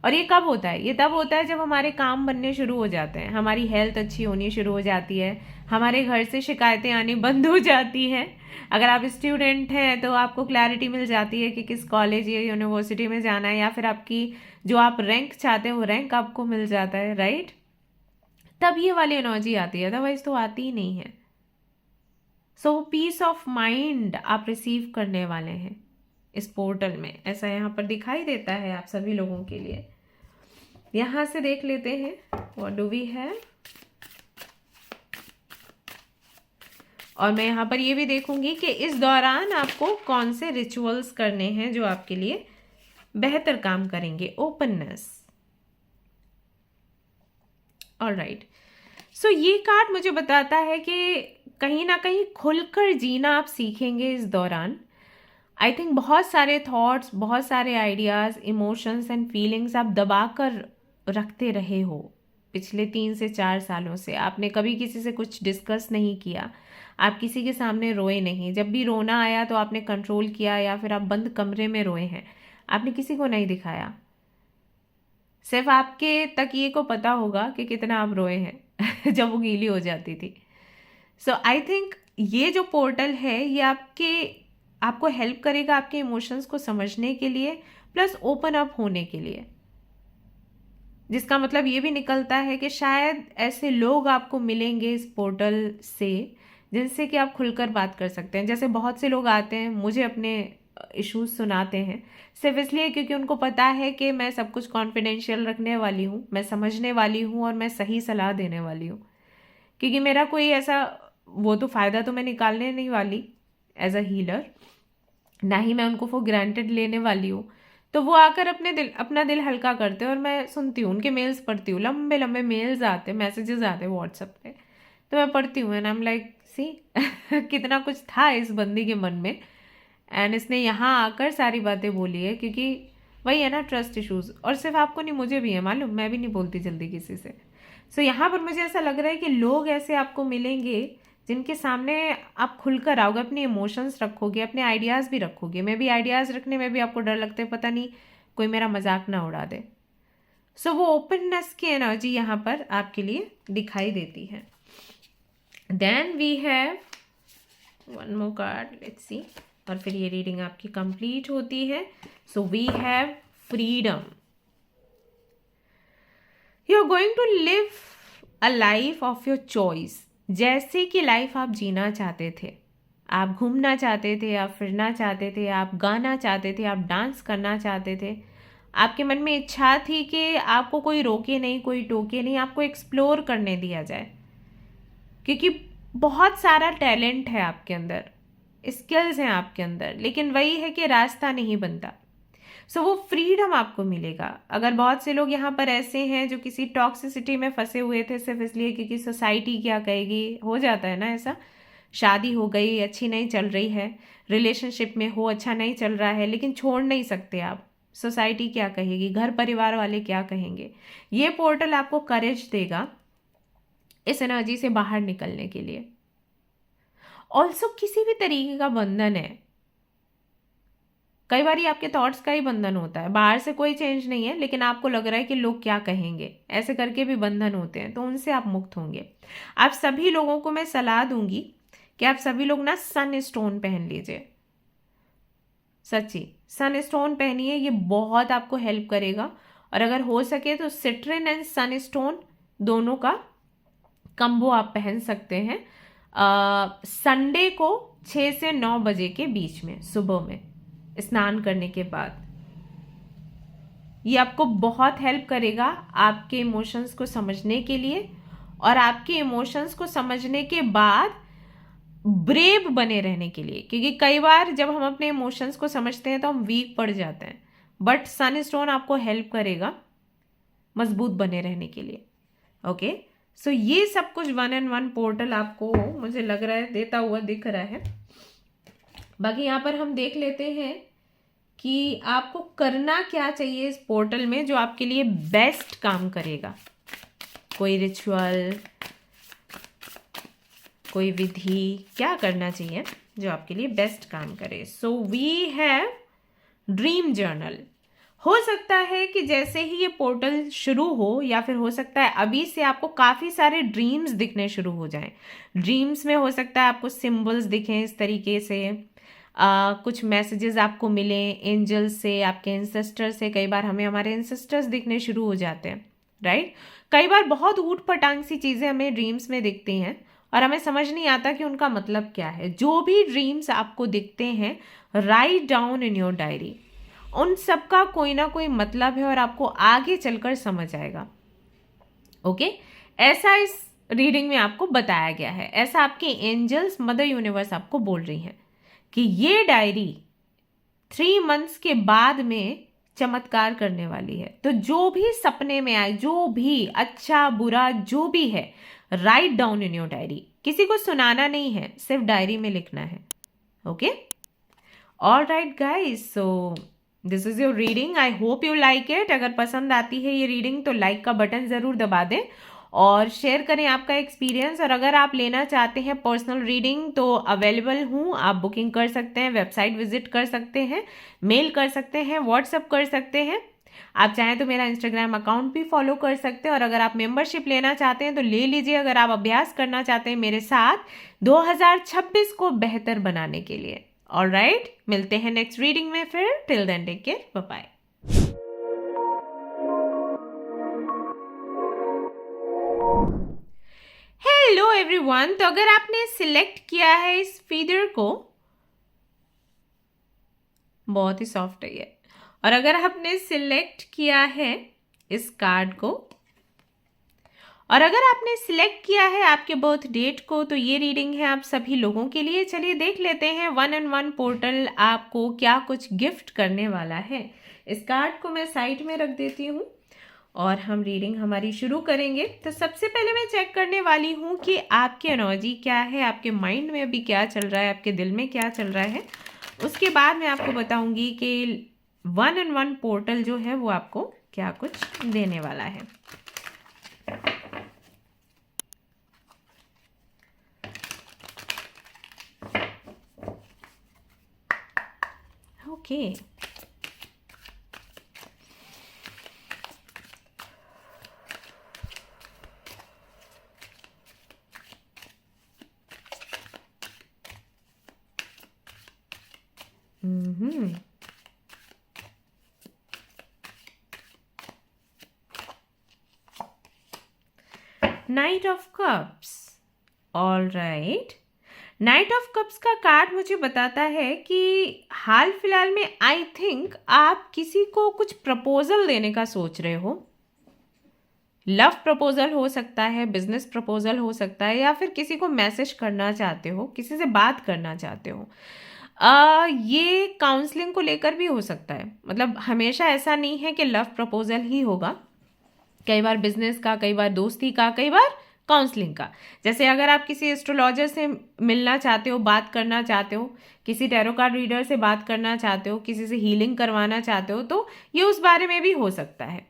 और ये कब होता है? ये तब होता है जब हमारे काम बनने शुरू हो जाते हैं, हमारी हेल्थ अच्छी होनी शुरू हो जाती है, हमारे घर से शिकायतें आनी बंद हो जाती हैं। अगर आप स्टूडेंट हैं तो आपको क्लैरिटी मिल जाती है कि किस कॉलेज या यूनिवर्सिटी में जाना है, या फिर आपकी जो आप रैंक चाहते हैं वो रैंक आपको मिल जाता है, राइट। तब ये वाली एनर्जी आती है, अदरवाइज तो आती ही नहीं है। सो पीस ऑफ माइंड आप रिसीव करने वाले हैं इस पोर्टल में, ऐसा यहाँ पर दिखाई देता है आप सभी लोगों के लिए। यहाँ से देख लेते हैं व्हाट डू वी हैव। और मैं यहाँ पर ये भी देखूंगी कि इस दौरान आपको कौन से रिचुअल्स करने हैं जो आपके लिए बेहतर काम करेंगे। Openness, alright. सो ये कार्ड मुझे बताता है कि कहीं ना कहीं खुलकर जीना आप सीखेंगे इस दौरान। आई थिंक बहुत सारे थॉट्स, बहुत सारे आइडियाज़, इमोशंस एंड फीलिंग्स आप दबा कर रखते रहे हो पिछले 3 से 4 सालों से। आपने कभी किसी से कुछ डिस्कस नहीं किया, आप किसी के सामने रोए नहीं। जब भी रोना आया तो आपने कंट्रोल किया, या फिर आप बंद कमरे में रोए हैं, आपने किसी को नहीं दिखाया। सिर्फ आपके तकिए को पता होगा कि कितना आप रोए हैं जब वो गीली हो जाती थी। सो आई थिंक ये जो पोर्टल है ये आपको हेल्प करेगा आपके इमोशंस को समझने के लिए, प्लस ओपन अप होने के लिए। जिसका मतलब ये भी निकलता है कि शायद ऐसे लोग आपको मिलेंगे इस पोर्टल से जिनसे कि आप खुलकर बात कर सकते हैं। जैसे बहुत से लोग आते हैं, मुझे अपने इश्यूज सुनाते हैं, सिर्फ इसलिए क्योंकि उनको पता है कि मैं सब कुछ कॉन्फिडेंशियल रखने वाली हूँ, मैं समझने वाली हूँ और मैं सही सलाह देने वाली हूँ। क्योंकि मेरा कोई ऐसा वो तो फ़ायदा तो मैं निकालने नहीं वाली एज अ हीलर, ना ही मैं उनको फॉर ग्रांटेड लेने वाली हूँ। तो वो आकर अपना दिल हल्का करते हैं, और मैं सुनती हूँ, उनके मेल्स पढ़ती हूँ, लंबे लंबे मेल्स आते, मैसेजेस आते हैं व्हाट्सएप पे, तो मैं पढ़ती हूँ एंड आई एम लाइक सी कितना कुछ था इस बंदी के मन में, एंड इसने यहाँ आकर सारी बातें बोली है। क्योंकि वही है ना, ट्रस्ट इशूज़। और सिर्फ आपको नहीं, मुझे भी है, मालूम, मैं भी नहीं बोलती जल्दी किसी से। सो यहाँ पर मुझे ऐसा लग रहा है कि लोग ऐसे आपको मिलेंगे जिनके सामने आप खुलकर आओगे, अपने इमोशंस रखोगे, अपने आइडियाज़ भी रखोगे। मैं भी आइडियाज़ रखने में भी आपको डर लगता है, पता नहीं कोई मेरा मजाक ना उड़ा दे। सो वो ओपननेस की एनर्जी यहाँ पर आपके लिए दिखाई देती है। Then we have 1 more card, let's see, और फिर ये रीडिंग आपकी कंप्लीट होती है। So we have freedom. You are going to live a life of your choice. जैसे कि लाइफ आप जीना चाहते थे, आप घूमना चाहते थे, आप फिरना चाहते थे, आप गाना चाहते थे, आप डांस करना चाहते थे, आपके मन में इच्छा थी कि आपको कोई रोके नहीं, कोई टोके नहीं, आपको एक्सप्लोर करने दिया जाए। क्योंकि बहुत सारा टैलेंट है आपके अंदर, स्किल्स हैं आपके अंदर, लेकिन वही है कि रास्ता नहीं बनता। सो वो फ्रीडम आपको मिलेगा। अगर बहुत से लोग यहाँ पर ऐसे हैं जो किसी टॉक्सिसिटी में फंसे हुए थे सिर्फ इसलिए क्योंकि सोसाइटी क्या कहेगी, हो जाता है ना ऐसा, शादी हो गई, अच्छी नहीं चल रही है, रिलेशनशिप में हो, अच्छा नहीं चल रहा है, लेकिन छोड़ नहीं सकते आप, सोसाइटी क्या कहेगी, घर परिवार वाले क्या कहेंगे। ये पोर्टल आपको करेज देगा इस एनर्जी से बाहर निकलने के लिए। ऑल्सो किसी भी तरीके का बंधन है, कई बार ये आपके थॉट्स का ही बंधन होता है, बाहर से कोई चेंज नहीं है, लेकिन आपको लग रहा है कि लोग क्या कहेंगे, ऐसे करके भी बंधन होते हैं, तो उनसे आप मुक्त होंगे। आप सभी लोगों को मैं सलाह दूंगी कि आप सभी लोग ना सन स्टोन पहन लीजिए, सच्ची सन स्टोन पहनिए, ये बहुत आपको हेल्प करेगा। और अगर हो सके तो सिट्रिन एंड सन स्टोन दोनों का कंबो आप पहन सकते हैं संडे को 6 से 9 बजे के बीच में सुबह में स्नान करने के बाद। ये आपको बहुत हेल्प करेगा आपके इमोशंस को समझने के लिए, और आपके इमोशंस को समझने के बाद ब्रेव बने रहने के लिए, क्योंकि कई बार जब हम अपने इमोशंस को समझते हैं तो हम वीक पड़ जाते हैं, बट सन स्टोन आपको हेल्प करेगा मजबूत बने रहने के लिए। ओके, सो ये सब कुछ 1-in-1 पोर्टल आपको मुझे लग रहा है देता हुआ दिख रहा है। बाकी यहाँ पर हम देख लेते हैं कि आपको करना क्या चाहिए इस पोर्टल में जो आपके लिए बेस्ट काम करेगा। कोई रिचुअल, कोई विधि, क्या करना चाहिए जो आपके लिए बेस्ट काम करे। So we have dream journal. हो सकता है कि जैसे ही ये पोर्टल शुरू हो, या फिर हो सकता है अभी से आपको काफ़ी सारे ड्रीम्स दिखने शुरू हो जाएं। ड्रीम्स में हो सकता है आपको सिंबल्स दिखें इस तरीके से, कुछ मैसेजेस आपको मिले एंजल्स से, आपके एंसेस्टर से। कई बार हमें हमारे एंसेस्टर्स दिखने शुरू हो जाते हैं, राइट। कई बार बहुत ऊट पटांग सी चीज़ें हमें ड्रीम्स में दिखती हैं और हमें समझ नहीं आता कि उनका मतलब क्या है। जो भी ड्रीम्स आपको दिखते हैं, write down in your diary. उन सब का कोई ना कोई मतलब है और आपको आगे चलकर समझ आएगा। ओके, ऐसा इस रीडिंग में आपको बताया गया है, ऐसा आपके एंजल्स, मदर यूनिवर्स आपको बोल रही हैं कि ये डायरी 3 मंथ्स के बाद में चमत्कार करने वाली है। तो जो भी सपने में आए, जो भी अच्छा बुरा जो भी है, write down in your diary. किसी को सुनाना नहीं है, सिर्फ डायरी में लिखना है। Okay, all right guys, so this is your reading. I hope you like it. अगर पसंद आती है ये रीडिंग तो लाइक का बटन ज़रूर दबा दें और शेयर करें आपका एक्सपीरियंस। और अगर आप लेना चाहते हैं पर्सनल रीडिंग तो अवेलेबल हूँ, आप बुकिंग कर सकते हैं, वेबसाइट विजिट कर सकते हैं, मेल कर सकते हैं, व्हाट्सअप कर सकते हैं। आप चाहें तो मेरा इंस्टाग्राम अकाउंट भी फॉलो कर सकते हैं। और अगर आप मेंबरशिप लेना चाहते हैं तो ले लीजिए, अगर आप अभ्यास करना चाहते हैं मेरे साथ 2026 को बेहतर बनाने के लिए। ऑलराइट, मिलते हैं नेक्स्ट रीडिंग में फिर। Till then take care, bye bye. Hello everyone, तो अगर आपने सिलेक्ट किया है इस फीदर को, बहुत ही सॉफ्ट है ये, और अगर आपने सिलेक्ट किया है इस कार्ड को, और अगर आपने सिलेक्ट किया है आपके बर्थ डेट को, तो ये रीडिंग है आप सभी लोगों के लिए। चलिए देख लेते हैं 1-in-1 पोर्टल आपको क्या कुछ गिफ्ट करने वाला है। इस कार्ड को मैं साइड में रख देती हूँ और हम रीडिंग हमारी शुरू करेंगे। तो सबसे पहले मैं चेक करने वाली हूँ कि आपकी एनर्जी क्या है, आपके माइंड में अभी क्या चल रहा है, आपके दिल में क्या चल रहा है। उसके बाद मैं आपको बताऊंगी कि 1-in-1 पोर्टल जो है वो आपको क्या कुछ देने वाला है। Okay, night of cups. All right, night of cups का कार्ड मुझे बताता है कि हाल फिलहाल में आई थिंक आप किसी को कुछ प्रपोजल देने का सोच रहे हो। लव प्रपोजल हो सकता है, बिजनेस प्रपोजल हो सकता है, या फिर किसी को मैसेज करना चाहते हो, किसी से बात करना चाहते हो। ये काउंसलिंग को लेकर भी हो सकता है। मतलब हमेशा ऐसा नहीं है कि लव प्रपोजल ही होगा, कई बार बिजनेस का, कई बार दोस्ती का, कई बार काउंसलिंग का। जैसे अगर आप किसी एस्ट्रोलॉजर से मिलना चाहते हो, बात करना चाहते हो, किसी टैरो कार्ड रीडर से बात करना चाहते हो, किसी से हीलिंग करवाना चाहते हो, तो ये उस बारे में भी हो सकता है।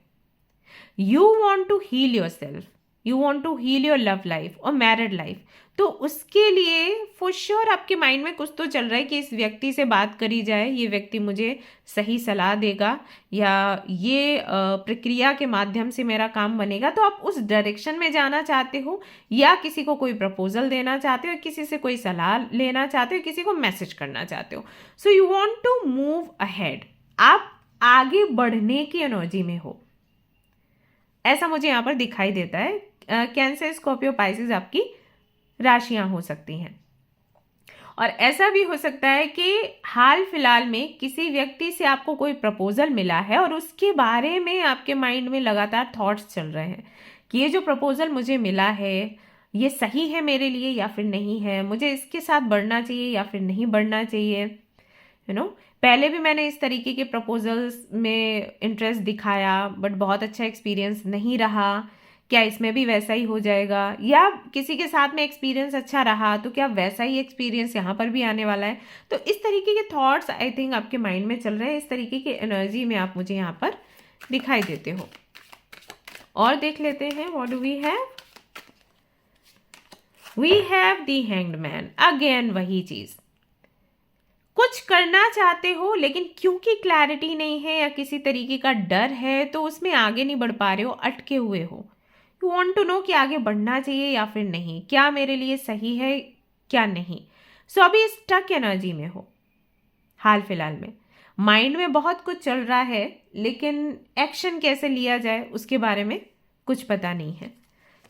You want to heal yourself, you want to heal your love life और मैरिड लाइफ। तो उसके लिए फॉर श्योर आपके माइंड में कुछ तो चल रहा है कि इस व्यक्ति से बात करी जाए, ये व्यक्ति मुझे सही सलाह देगा या ये प्रक्रिया के माध्यम से मेरा काम बनेगा। तो आप उस डायरेक्शन में जाना चाहते हो या किसी को कोई प्रपोजल देना चाहते हो, किसी से कोई सलाह लेना चाहते हो, किसी को मैसेज करना चाहते हो। So you want to move ahead, आप आगे बढ़ने की एनर्जी में हो, ऐसा मुझे यहाँ पर दिखाई देता है। कैंसर, स्कॉर्पियो, पाइसेस आपकी राशियां हो सकती हैं। और ऐसा भी हो सकता है कि हाल फिलहाल में किसी व्यक्ति से आपको कोई प्रपोजल मिला है और उसके बारे में आपके माइंड में लगातार थॉट्स चल रहे हैं कि ये जो प्रपोजल मुझे मिला है ये सही है मेरे लिए या फिर नहीं है, मुझे इसके साथ बढ़ना चाहिए या फिर नहीं बढ़ना चाहिए। पहले भी मैंने इस तरीके के प्रपोजल्स में इंटरेस्ट दिखाया बट बहुत अच्छा एक्सपीरियंस नहीं रहा, क्या इसमें भी वैसा ही हो जाएगा? या किसी के साथ में एक्सपीरियंस अच्छा रहा तो क्या वैसा ही एक्सपीरियंस यहाँ पर भी आने वाला है? तो इस तरीके के थॉट्स आई थिंक आपके माइंड में चल रहे हैं, इस तरीके की एनर्जी में आप मुझे यहाँ पर दिखाई देते हो। और देख लेते हैं what do we have. We have the hanged man. Again वही चीज, कुछ करना चाहते हो लेकिन क्योंकि क्लैरिटी नहीं है या किसी तरीके का डर है तो उसमें आगे नहीं बढ़ पा रहे हो, अटके हुए हो। यू वॉन्ट टू नो कि आगे बढ़ना चाहिए या फिर नहीं, क्या मेरे लिए सही है क्या नहीं। सो अभी स्टक एनर्जी में हो हाल फिलहाल में, माइंड में बहुत कुछ चल रहा है लेकिन एक्शन कैसे लिया जाए उसके बारे में कुछ पता नहीं है।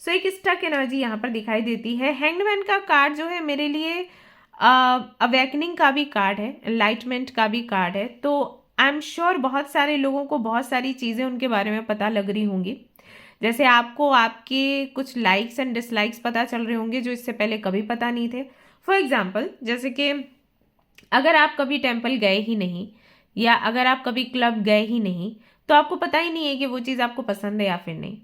सो एक स्टक एनर्जी यहाँ पर दिखाई देती है। हैंगमैन का कार्ड जो है मेरे लिए अवेकनिंग का भी कार्ड है, एनलाइटमेंट का भी कार्ड है। तो आई एम श्योर बहुत सारे लोगों को बहुत सारी चीज़ें उनके बारे में पता लग रही होंगी। जैसे आपको आपके कुछ लाइक्स एंड डिसलाइक्स पता चल रहे होंगे जो इससे पहले कभी पता नहीं थे। फॉर एग्जाम्पल, जैसे कि अगर आप कभी टेम्पल गए ही नहीं या अगर आप कभी क्लब गए ही नहीं तो आपको पता ही नहीं है कि वो चीज़ आपको पसंद है या फिर नहीं,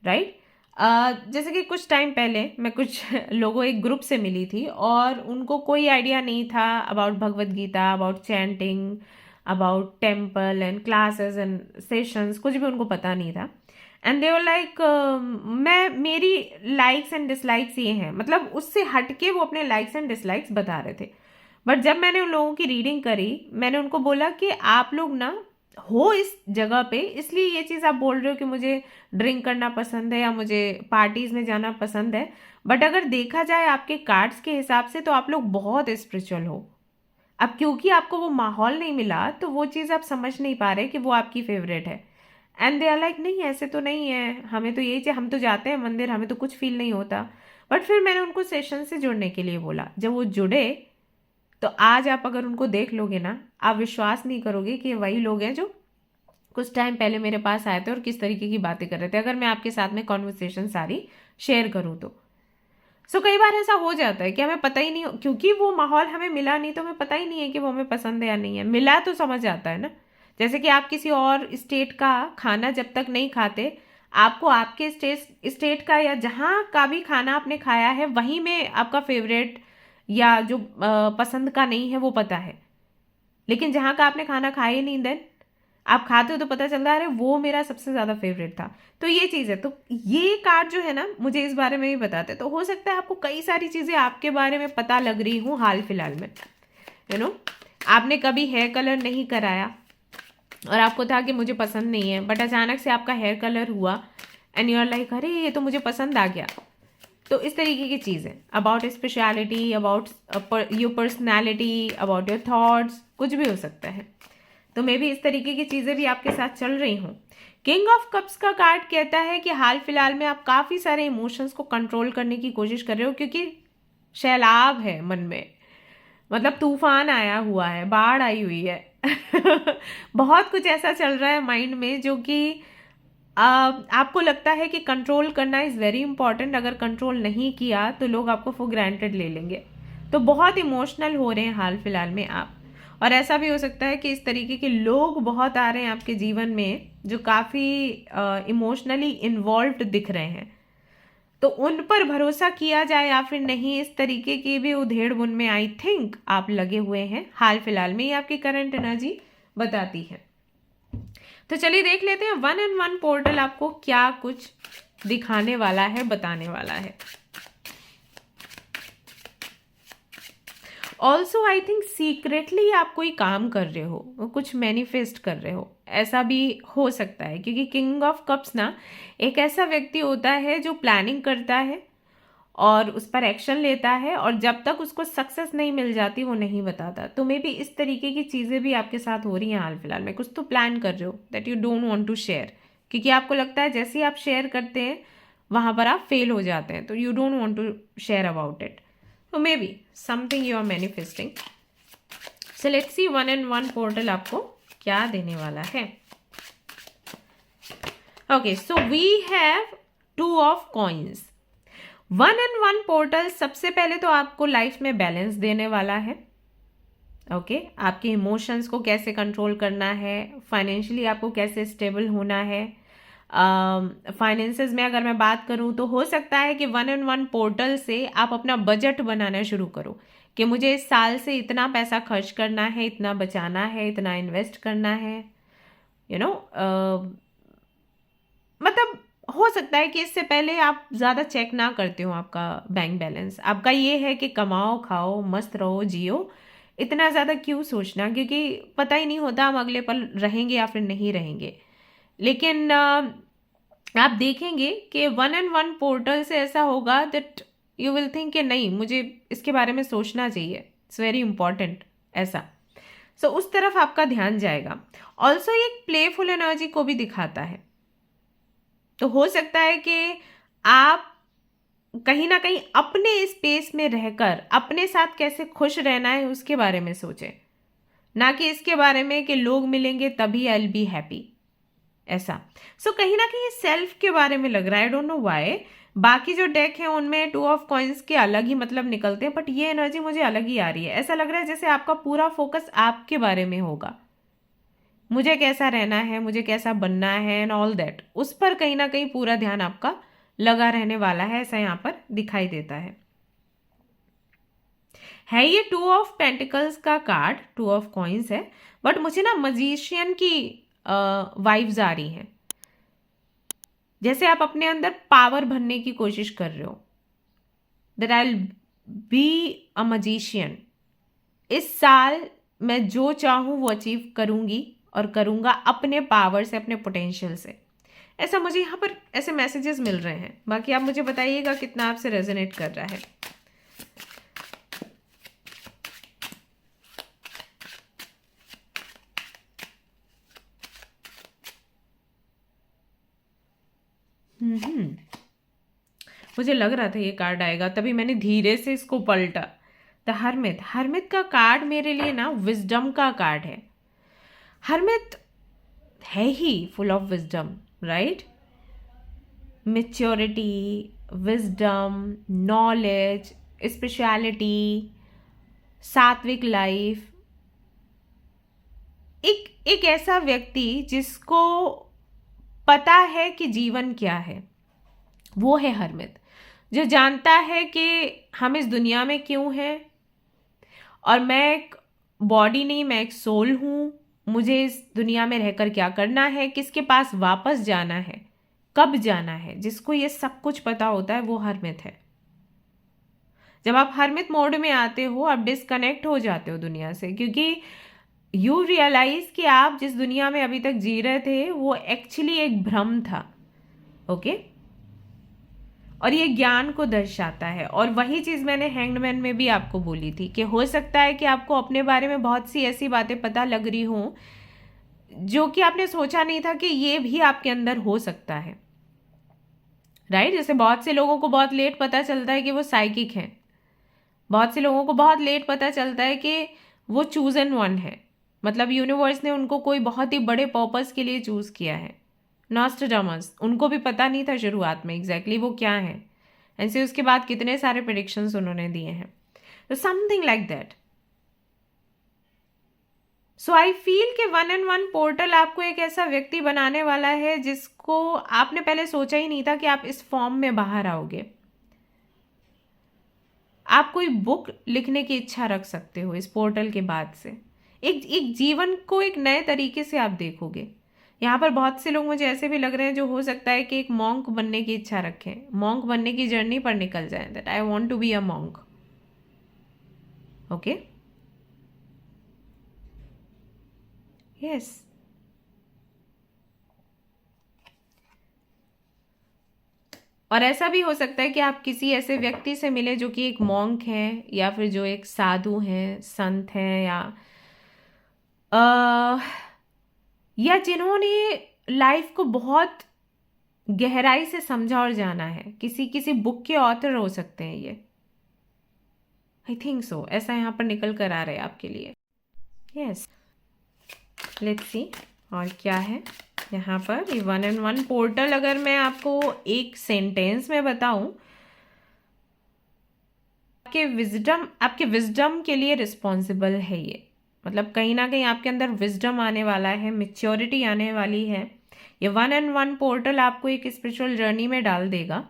राइट? जैसे कि कुछ टाइम पहले मैं कुछ लोगों एक ग्रुप से मिली थी और उनको कोई आइडिया नहीं था about Bhagavad Gita, about chanting, about temple and classes and sessions, कुछ भी उनको पता नहीं था। एंड दे वर लाइक मेरी लाइक्स एंड डिसलाइक्स ये हैं, मतलब उससे हटके वो अपने लाइक्स एंड डिसलाइक्स बता रहे थे। बट जब मैंने उन लोगों की रीडिंग करी, मैंने उनको बोला कि आप लोग ना हो इस जगह पे इसलिए ये चीज़ आप बोल रहे हो कि मुझे ड्रिंक करना पसंद है या मुझे पार्टीज में जाना पसंद है, बट अगर देखा जाए आपके कार्ड्स के हिसाब से तो आप लोग बहुत स्पिरिचुअल हो। अब क्योंकि आपको वो माहौल नहीं मिला तो वो चीज़ आप समझ नहीं पा रहे कि वो आपकी फेवरेट है। एंड दे आर लाइक नहीं ऐसे तो नहीं है, हमें तो यही चाहिए, हम तो जाते हैं मंदिर, हमें तो कुछ फील नहीं होता। बट फिर मैंने उनको सेशन से जुड़ने के लिए बोला, जब वो जुड़े तो आज आप अगर उनको देख लोगे ना, आप विश्वास नहीं करोगे कि वही लोग हैं जो कुछ टाइम पहले मेरे पास आए थे और किस तरीके की बातें कर रहे थे, अगर मैं आपके साथ में कॉन्वर्सेशन सारी शेयर करूँ तो। सो कई बार ऐसा हो जाता है कि हमें पता ही नहीं, क्योंकि वो माहौल हमें मिला नहीं तो हमें पता ही नहीं है कि वो हमें पसंद है या नहीं है। मिला तो समझ आता है ना, जैसे कि आप किसी और स्टेट का खाना जब तक नहीं खाते, आपको आपके स्टेट का या जहाँ का भी खाना आपने खाया है वहीं में आपका फेवरेट या जो पसंद का नहीं है वो पता है, लेकिन जहाँ का आपने खाना खाया ही नहीं, देन आप खाते हो तो पता चलता है अरे वो मेरा सबसे ज़्यादा फेवरेट था। तो ये चीज़ है। तो ये कार्ड जो है ना मुझे इस बारे में भी बताते, तो हो सकता है आपको कई सारी चीज़ें आपके बारे में पता लग रही हूँ हाल फिलहाल में। आपने कभी हेयर कलर नहीं कराया और आपको था कि मुझे पसंद नहीं है, बट अचानक से आपका हेयर कलर हुआ एंड यू आर लाइक अरे ये तो मुझे पसंद आ गया। तो इस तरीके की चीज़ें about speciality, about your personality, about your thoughts, कुछ भी हो सकता है। तो मे भी इस तरीके की चीज़ें भी आपके साथ चल रही हूँ। किंग ऑफ कप्स का कार्ड कहता है कि हाल फिलहाल में आप काफ़ी सारे इमोशंस को कंट्रोल करने की कोशिश कर रहे हो, क्योंकि सैलाब है मन में, मतलब तूफान आया हुआ है, बाढ़ आई हुई है बहुत कुछ ऐसा चल रहा है माइंड में जो कि आपको लगता है कि कंट्रोल करना इज़ वेरी इंपॉर्टेंट। अगर कंट्रोल नहीं किया तो लोग आपको फॉर ग्रांटेड ले लेंगे। तो बहुत इमोशनल हो रहे हैं हाल फिलहाल में आप, और ऐसा भी हो सकता है कि इस तरीके के लोग बहुत आ रहे हैं आपके जीवन में जो काफ़ी इमोशनली इन्वॉल्व्ड दिख रहे हैं। तो उन पर भरोसा किया जाए या फिर नहीं, इस तरीके की भी उधेड़ बुन में आई थिंक आप लगे हुए हैं हाल फिलहाल में, ये आपकी करंट एनर्जी बताती है। तो चलिए देख लेते हैं 1-in-1 पोर्टल आपको क्या कुछ दिखाने वाला है, बताने वाला है। ऑल्सो आई थिंक सीक्रेटली आप कोई काम कर रहे हो, कुछ मैनिफेस्ट कर रहे हो, ऐसा भी हो सकता है, क्योंकि किंग ऑफ कप्स ना एक ऐसा व्यक्ति होता है जो प्लानिंग करता है और उस पर एक्शन लेता है, और जब तक उसको सक्सेस नहीं मिल जाती वो नहीं बताता। तो मे बी इस तरीके की चीज़ें भी आपके साथ हो रही हैं हाल फिलहाल में। कुछ तो प्लान कर रहे हो that you don't want to share, क्योंकि आपको लगता है जैसे ही आप शेयर करते हैं वहाँ पर आप फेल हो जाते हैं, तो you don't want to share about it. तो maybe something you are manifesting. So let's see 1-in-1 portal आपको क्या देने वाला है। Okay, so we have 2 of coins. 1-in-1 portal सबसे पहले तो आपको लाइफ में बैलेंस देने वाला है। ओके, आपके इमोशंस को कैसे कंट्रोल करना है, फाइनेंशियली आपको कैसे स्टेबल होना है। फाइनेंसेस में अगर मैं बात करूं तो हो सकता है कि 1-in-1 पोर्टल से आप अपना बजट बनाना शुरू करो कि मुझे इस साल से इतना पैसा खर्च करना है, इतना बचाना है, इतना इन्वेस्ट करना है, यू नो। मतलब हो सकता है कि इससे पहले आप ज़्यादा चेक ना करते हो आपका बैंक बैलेंस। आपका ये है कि कमाओ, खाओ, मस्त रहो, जियो, इतना ज़्यादा क्यों सोचना, क्योंकि पता ही नहीं होता हम अगले पल रहेंगे या फिर नहीं रहेंगे। लेकिन आप देखेंगे कि 1-in-1 पोर्टल से ऐसा होगा दैट यू विल थिंक कि नहीं, मुझे इसके बारे में सोचना चाहिए, इट्स वेरी इंपॉर्टेंट, ऐसा। सो उस तरफ आपका ध्यान जाएगा। ऑल्सो ये प्लेफुल एनर्जी को भी दिखाता है, तो हो सकता है कि आप कहीं ना कहीं अपने स्पेस में रहकर अपने साथ कैसे खुश रहना है उसके बारे में सोचें, ना कि इसके बारे में कि लोग मिलेंगे तभी आई विल बी हैप्पी, ऐसा। सो कहीं ना कहीं सेल्फ के बारे में लग रहा है। आई डोंट नो व्हाई। बाकी जो डेक है उनमें 2 ऑफ कॉइन्स के अलग ही मतलब निकलते हैं, बट ये एनर्जी मुझे अलग ही आ रही है। ऐसा लग रहा है जैसे आपका पूरा फोकस आपके बारे में होगा, मुझे कैसा रहना है, मुझे कैसा बनना है एंड ऑल दैट, उस पर कहीं ना कहीं पूरा ध्यान आपका लगा रहने वाला है, ऐसा यहाँ पर दिखाई देता है। ये 2 ऑफ पेंटिकल्स का कार्ड, 2 ऑफ कॉइन्स है, बट मुझे ना मजीशियन की वाइब्स आ रही हैं, जैसे आप अपने अंदर पावर भरने की कोशिश कर रहे हो, that I will be a magician. इस साल मैं जो चाहूँ वो अचीव करूँगी और करूँगा अपने पावर से, अपने पोटेंशियल से, ऐसा मुझे यहाँ पर ऐसे मैसेजेस मिल रहे हैं। बाकी आप मुझे बताइएगा कितना आपसे रेजोनेट कर रहा है। मुझे लग रहा था ये कार्ड आएगा, तभी मैंने धीरे से इसको पलटा। द हर्मिट, हर्मिट का कार्ड मेरे लिए ना विजडम का कार्ड है। हर्मिट है ही full of wisdom, right? Maturity, wisdom, knowledge, spirituality, सात्विक लाइफ। एक ऐसा व्यक्ति जिसको पता है कि जीवन क्या है, वो है हर्मित, जो जानता है कि हम इस दुनिया में क्यों हैं, और मैं एक बॉडी नहीं, मैं एक सोल हूँ, मुझे इस दुनिया में रहकर क्या करना है, किसके पास वापस जाना है, कब जाना है। जिसको ये सब कुछ पता होता है वो हर्मित है। जब आप हर्मित मोड में आते हो आप डिस्कनेक्ट हो जाते हो दुनिया से, क्योंकि यू रियलाइज कि आप जिस दुनिया में अभी तक जी रहे थे वो एक्चुअली एक भ्रम था। ओके, और ये ज्ञान को दर्शाता है। और वही चीज़ मैंने हैंगमैन में भी आपको बोली थी कि हो सकता है कि आपको अपने बारे में बहुत सी ऐसी बातें पता लग रही हों जो कि आपने सोचा नहीं था कि ये भी आपके अंदर हो सकता है, राइट? जैसे बहुत से लोगों को बहुत लेट पता चलता है कि वो साइकिक हैं, बहुत से लोगों को बहुत लेट पता चलता है कि वो चूज एंड वन है, मतलब यूनिवर्स ने उनको कोई बहुत ही बड़े पर्पस के लिए चूज किया है। नॉस्ट्राडामस, उनको भी पता नहीं था शुरुआत में एग्जैक्टली वो क्या है, ऐसे उसके बाद कितने सारे प्रेडिक्शंस उन्होंने दिए हैं। तो something like that. So I feel कि 1-in-1 पोर्टल आपको एक ऐसा व्यक्ति बनाने वाला है जिसको आपने पहले सोचा ही नहीं था कि आप इस फॉर्म में बाहर आओगे। आप कोई बुक लिखने की इच्छा रख सकते हो इस पोर्टल के बाद से। एक जीवन को एक नए तरीके से आप देखोगे। यहाँ पर बहुत से लोग मुझे ऐसे भी लग रहे हैं जो हो सकता है कि एक मॉन्क बनने की इच्छा रखें, मॉन्क बनने की जर्नी पर निकल जाएं, that I want to be a monk. Okay, yes. और ऐसा भी हो सकता है कि आप किसी ऐसे व्यक्ति से मिले जो कि एक मॉन्क है, या फिर जो एक साधु हैं, संत हैं, अ, या जिन्होंने लाइफ को बहुत गहराई से समझा और जाना है। किसी किसी बुक के ऑथर हो सकते हैं ये। आई थिंक सो, ऐसा यहाँ पर निकल कर आ रहा है आपके लिए। यस, लेट्स सी और क्या है यहाँ पर। ये 1-in-1 पोर्टल, अगर मैं आपको एक सेंटेंस में बताऊं, आपके विजडम के लिए रिस्पॉन्सिबल है ये। मतलब कहीं ना कहीं आपके अंदर विजडम आने वाला है, मेच्योरिटी आने वाली है। ये 1-in-1 पोर्टल आपको एक स्पिरिचुअल जर्नी में डाल देगा,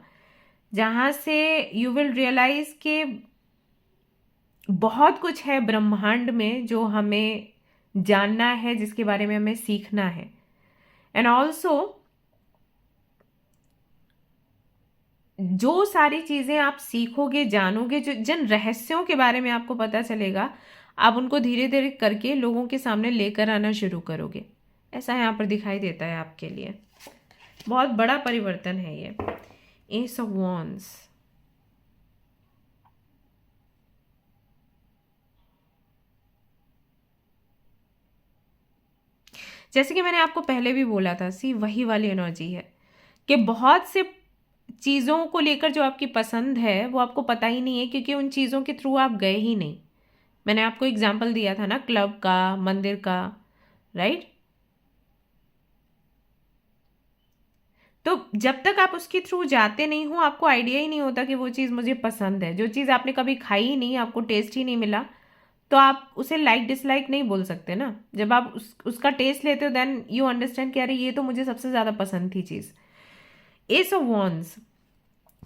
जहाँ से यू विल रियलाइज कि बहुत कुछ है ब्रह्मांड में जो हमें जानना है, जिसके बारे में हमें सीखना है। एंड ऑल्सो जो सारी चीज़ें आप सीखोगे, जानोगे, जो जिन रहस्यों के बारे में आपको पता चलेगा, आप उनको धीरे धीरे करके लोगों के सामने लेकर आना शुरू करोगे। ऐसा यहाँ पर दिखाई देता है आपके लिए। बहुत बड़ा परिवर्तन है ये। एस ऑफ वॉन्ड्स, जैसे कि मैंने आपको पहले भी बोला था, सी वही वाली एनर्जी है कि बहुत से चीज़ों को लेकर जो आपकी पसंद है वो आपको पता ही नहीं है, क्योंकि उन चीज़ों के थ्रू आप गए ही नहीं। मैंने आपको एग्जाम्पल दिया था ना, क्लब का, मंदिर का, राइट। तो जब तक आप उसके थ्रू जाते नहीं हो, आपको आइडिया ही नहीं होता कि वो चीज़ मुझे पसंद है। जो चीज़ आपने कभी खाई ही नहीं, आपको टेस्ट ही नहीं मिला, तो आप उसे लाइक डिसलाइक नहीं बोल सकते ना। जब आप उसका टेस्ट लेते हो, देन यू अंडरस्टैंड कि अरे ये तो मुझे सबसे ज़्यादा पसंद थी चीज़। एस ऑफ वॉन्ड्स,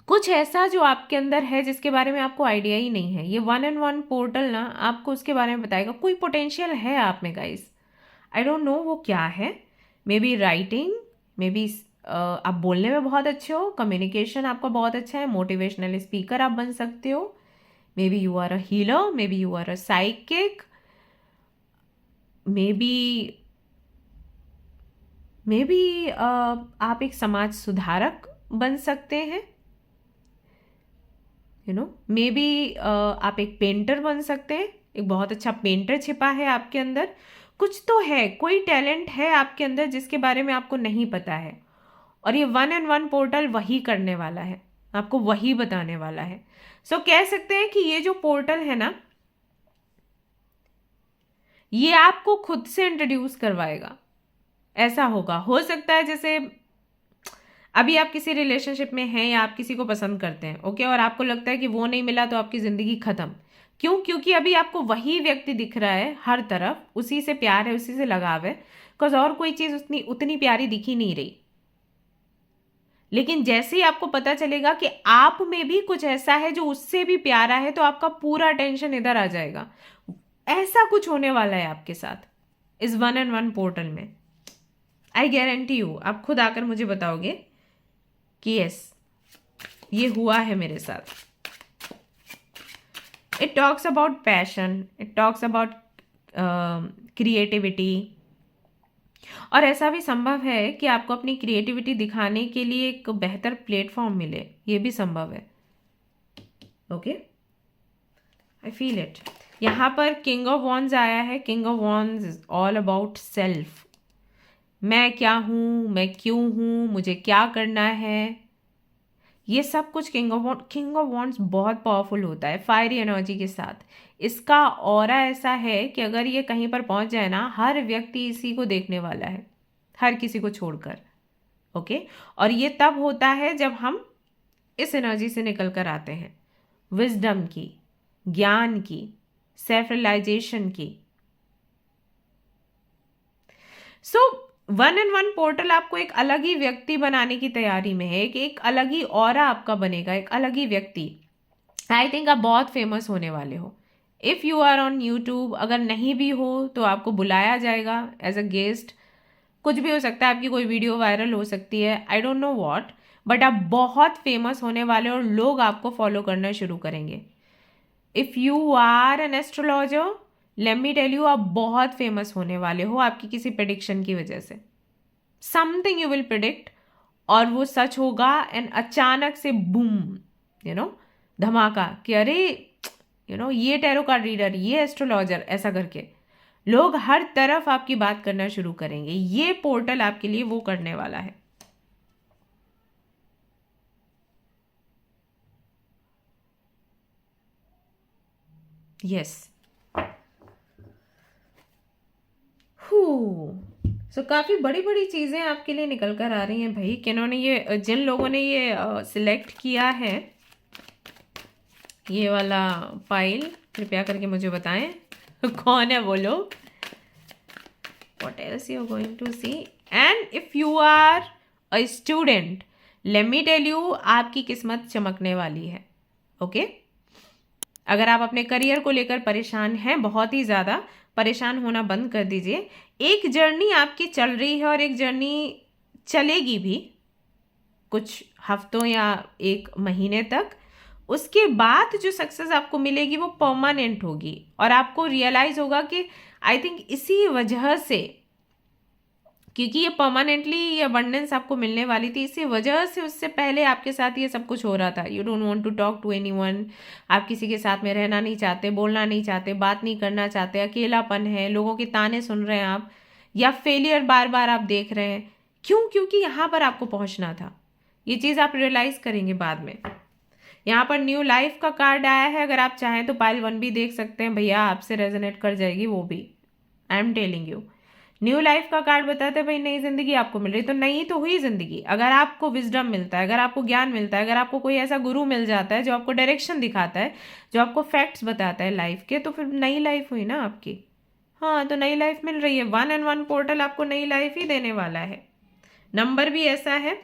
कुछ ऐसा जो आपके अंदर है जिसके बारे में आपको आइडिया ही नहीं है। ये 1-in-1 पोर्टल ना आपको उसके बारे में बताएगा। कोई पोटेंशियल है आप में गाइस, आई डोंट नो वो क्या है। May be writing, may be आप बोलने में बहुत अच्छे हो, कम्युनिकेशन आपका बहुत अच्छा है, मोटिवेशनल स्पीकर आप बन सकते हो, maybe you are a healer, maybe you are a psychic, maybe आप एक समाज सुधारक बन सकते हैं, यू नो। मे बी आप एक पेंटर बन सकते हैं, एक बहुत अच्छा पेंटर छिपा है आपके अंदर। कुछ तो है, कोई टैलेंट है आपके अंदर जिसके बारे में आपको नहीं पता है। और ये 1-in-1 पोर्टल वही करने वाला है, आपको वही बताने वाला है। सो कह सकते हैं कि ये जो पोर्टल है ना, ये आपको खुद से इंट्रोड्यूस करवाएगा। ऐसा होगा, हो सकता है जैसे अभी आप किसी रिलेशनशिप में हैं या आप किसी को पसंद करते हैं, ओके, और आपको लगता है कि वो नहीं मिला तो आपकी ज़िंदगी ख़त्म। क्यों? क्योंकि अभी आपको वही व्यक्ति दिख रहा है हर तरफ, उसी से प्यार है, उसी से लगाव है, बिकॉज और कोई चीज़ उतनी प्यारी दिख ही नहीं रही। लेकिन जैसे ही आपको पता चलेगा कि आप में भी कुछ ऐसा है जो उससे भी प्यारा है, तो आपका पूरा टेंशन इधर आ जाएगा। ऐसा कुछ होने वाला है आपके साथ इस 1-in-1 पोर्टल में। आई गारंटी यू, आप खुद आकर मुझे बताओगे कि यस, ये हुआ है मेरे साथ। It talks about passion, it talks about creativity. और ऐसा भी संभव है कि आपको अपनी क्रिएटिविटी दिखाने के लिए एक बेहतर प्लेटफॉर्म मिले, ये भी संभव है। Okay, I feel it. यहाँ पर किंग ऑफ वॉन्ड्स आया है। King of wands is all about self. मैं क्या हूँ, मैं क्यों हूँ, मुझे क्या करना है, ये सब कुछ किंग ऑफ वॉन्ड्स बहुत पावरफुल होता है, फायरी एनर्जी के साथ। इसका ऑरा ऐसा है कि अगर ये कहीं पर पहुंच जाए ना, हर व्यक्ति इसी को देखने वाला है, हर किसी को छोड़कर। ओके, और ये तब होता है जब हम इस एनर्जी से निकल कर आते हैं, विजडम की, ज्ञान की, सेल्फ रियलाइजेशन की। सो 1-in-1 पोर्टल आपको एक अलग ही व्यक्ति बनाने की तैयारी में है। एक अलग ही ऑरा आपका बनेगा, एक अलग ही व्यक्ति। आई थिंक आप बहुत फेमस होने वाले हो। If you are on YouTube, अगर नहीं भी हो तो आपको बुलाया जाएगा एज अ गेस्ट। कुछ भी हो सकता है, आपकी कोई वीडियो वायरल हो सकती है, आई डोंट नो वॉट, बट आप बहुत फेमस होने वाले और लोग आपको फॉलो करना शुरू करेंगे। If you are an astrologer, let me tell you, आप बहुत फेमस होने वाले हो आपकी किसी प्रेडिक्शन की वजह से। समथिंग यू विल प्रिडिक्ट और वो सच होगा, एंड अचानक से बूम, धमाका कि अरे ये टैरो कार्ड रीडर, ये एस्ट्रोलॉजर, ऐसा करके लोग हर तरफ आपकी बात करना शुरू करेंगे। ये पोर्टल आपके लिए वो करने वाला है। यस, सो काफ़ी बड़ी बड़ी चीज़ें आपके लिए निकल कर आ रही हैं भाई। किन्होंने ये, जिन लोगों ने ये सिलेक्ट किया है ये वाला फाइल, कृपया करके मुझे बताएं कौन है वो लोग। What else you are going to see? And if you are a student, let me tell you, आपकी किस्मत चमकने वाली है। ओके अगर आप अपने करियर को लेकर परेशान हैं, बहुत ही ज़्यादा, परेशान होना बंद कर दीजिए। एक जर्नी आपकी चल रही है और एक जर्नी चलेगी भी कुछ हफ्तों या एक महीने तक। उसके बाद जो सक्सेस आपको मिलेगी वो परमानेंट होगी और आपको रियलाइज़ होगा कि आई थिंक इसी वजह से, क्योंकि ये परमानेंटली ये अबंडेंस आपको मिलने वाली थी, इसी वजह से उससे पहले आपके साथ ये सब कुछ हो रहा था। You don't want to talk to anyone, आप किसी के साथ में रहना नहीं चाहते, बोलना नहीं चाहते, बात नहीं करना चाहते, अकेलापन है, लोगों के ताने सुन रहे हैं आप, या फेलियर बार बार आप देख रहे हैं। क्यों? क्योंकि यहाँ पर आपको पहुँचना था। ये चीज़ आप रियलाइज़ करेंगे बाद में। यहाँ पर न्यू लाइफ का कार्ड आया है, अगर आप चाहें तो पाइल 1 भी देख सकते हैं भैया, आपसे रेजोनेट कर जाएगी वो भी। I am telling you, new life का कार्ड बताते हैं भाई नई जिंदगी आपको मिल रही, तो नई तो हुई जिंदगी। अगर आपको विजडम मिलता है, अगर आपको ज्ञान मिलता है, अगर आपको कोई ऐसा गुरु मिल जाता है जो आपको डायरेक्शन दिखाता है, जो आपको फैक्ट्स बताता है लाइफ के, तो फिर नई लाइफ हुई ना आपकी। हाँ, तो नई लाइफ मिल रही है। 1-on-1 पोर्टल आपको नई लाइफ ही देने वाला है। नंबर भी ऐसा है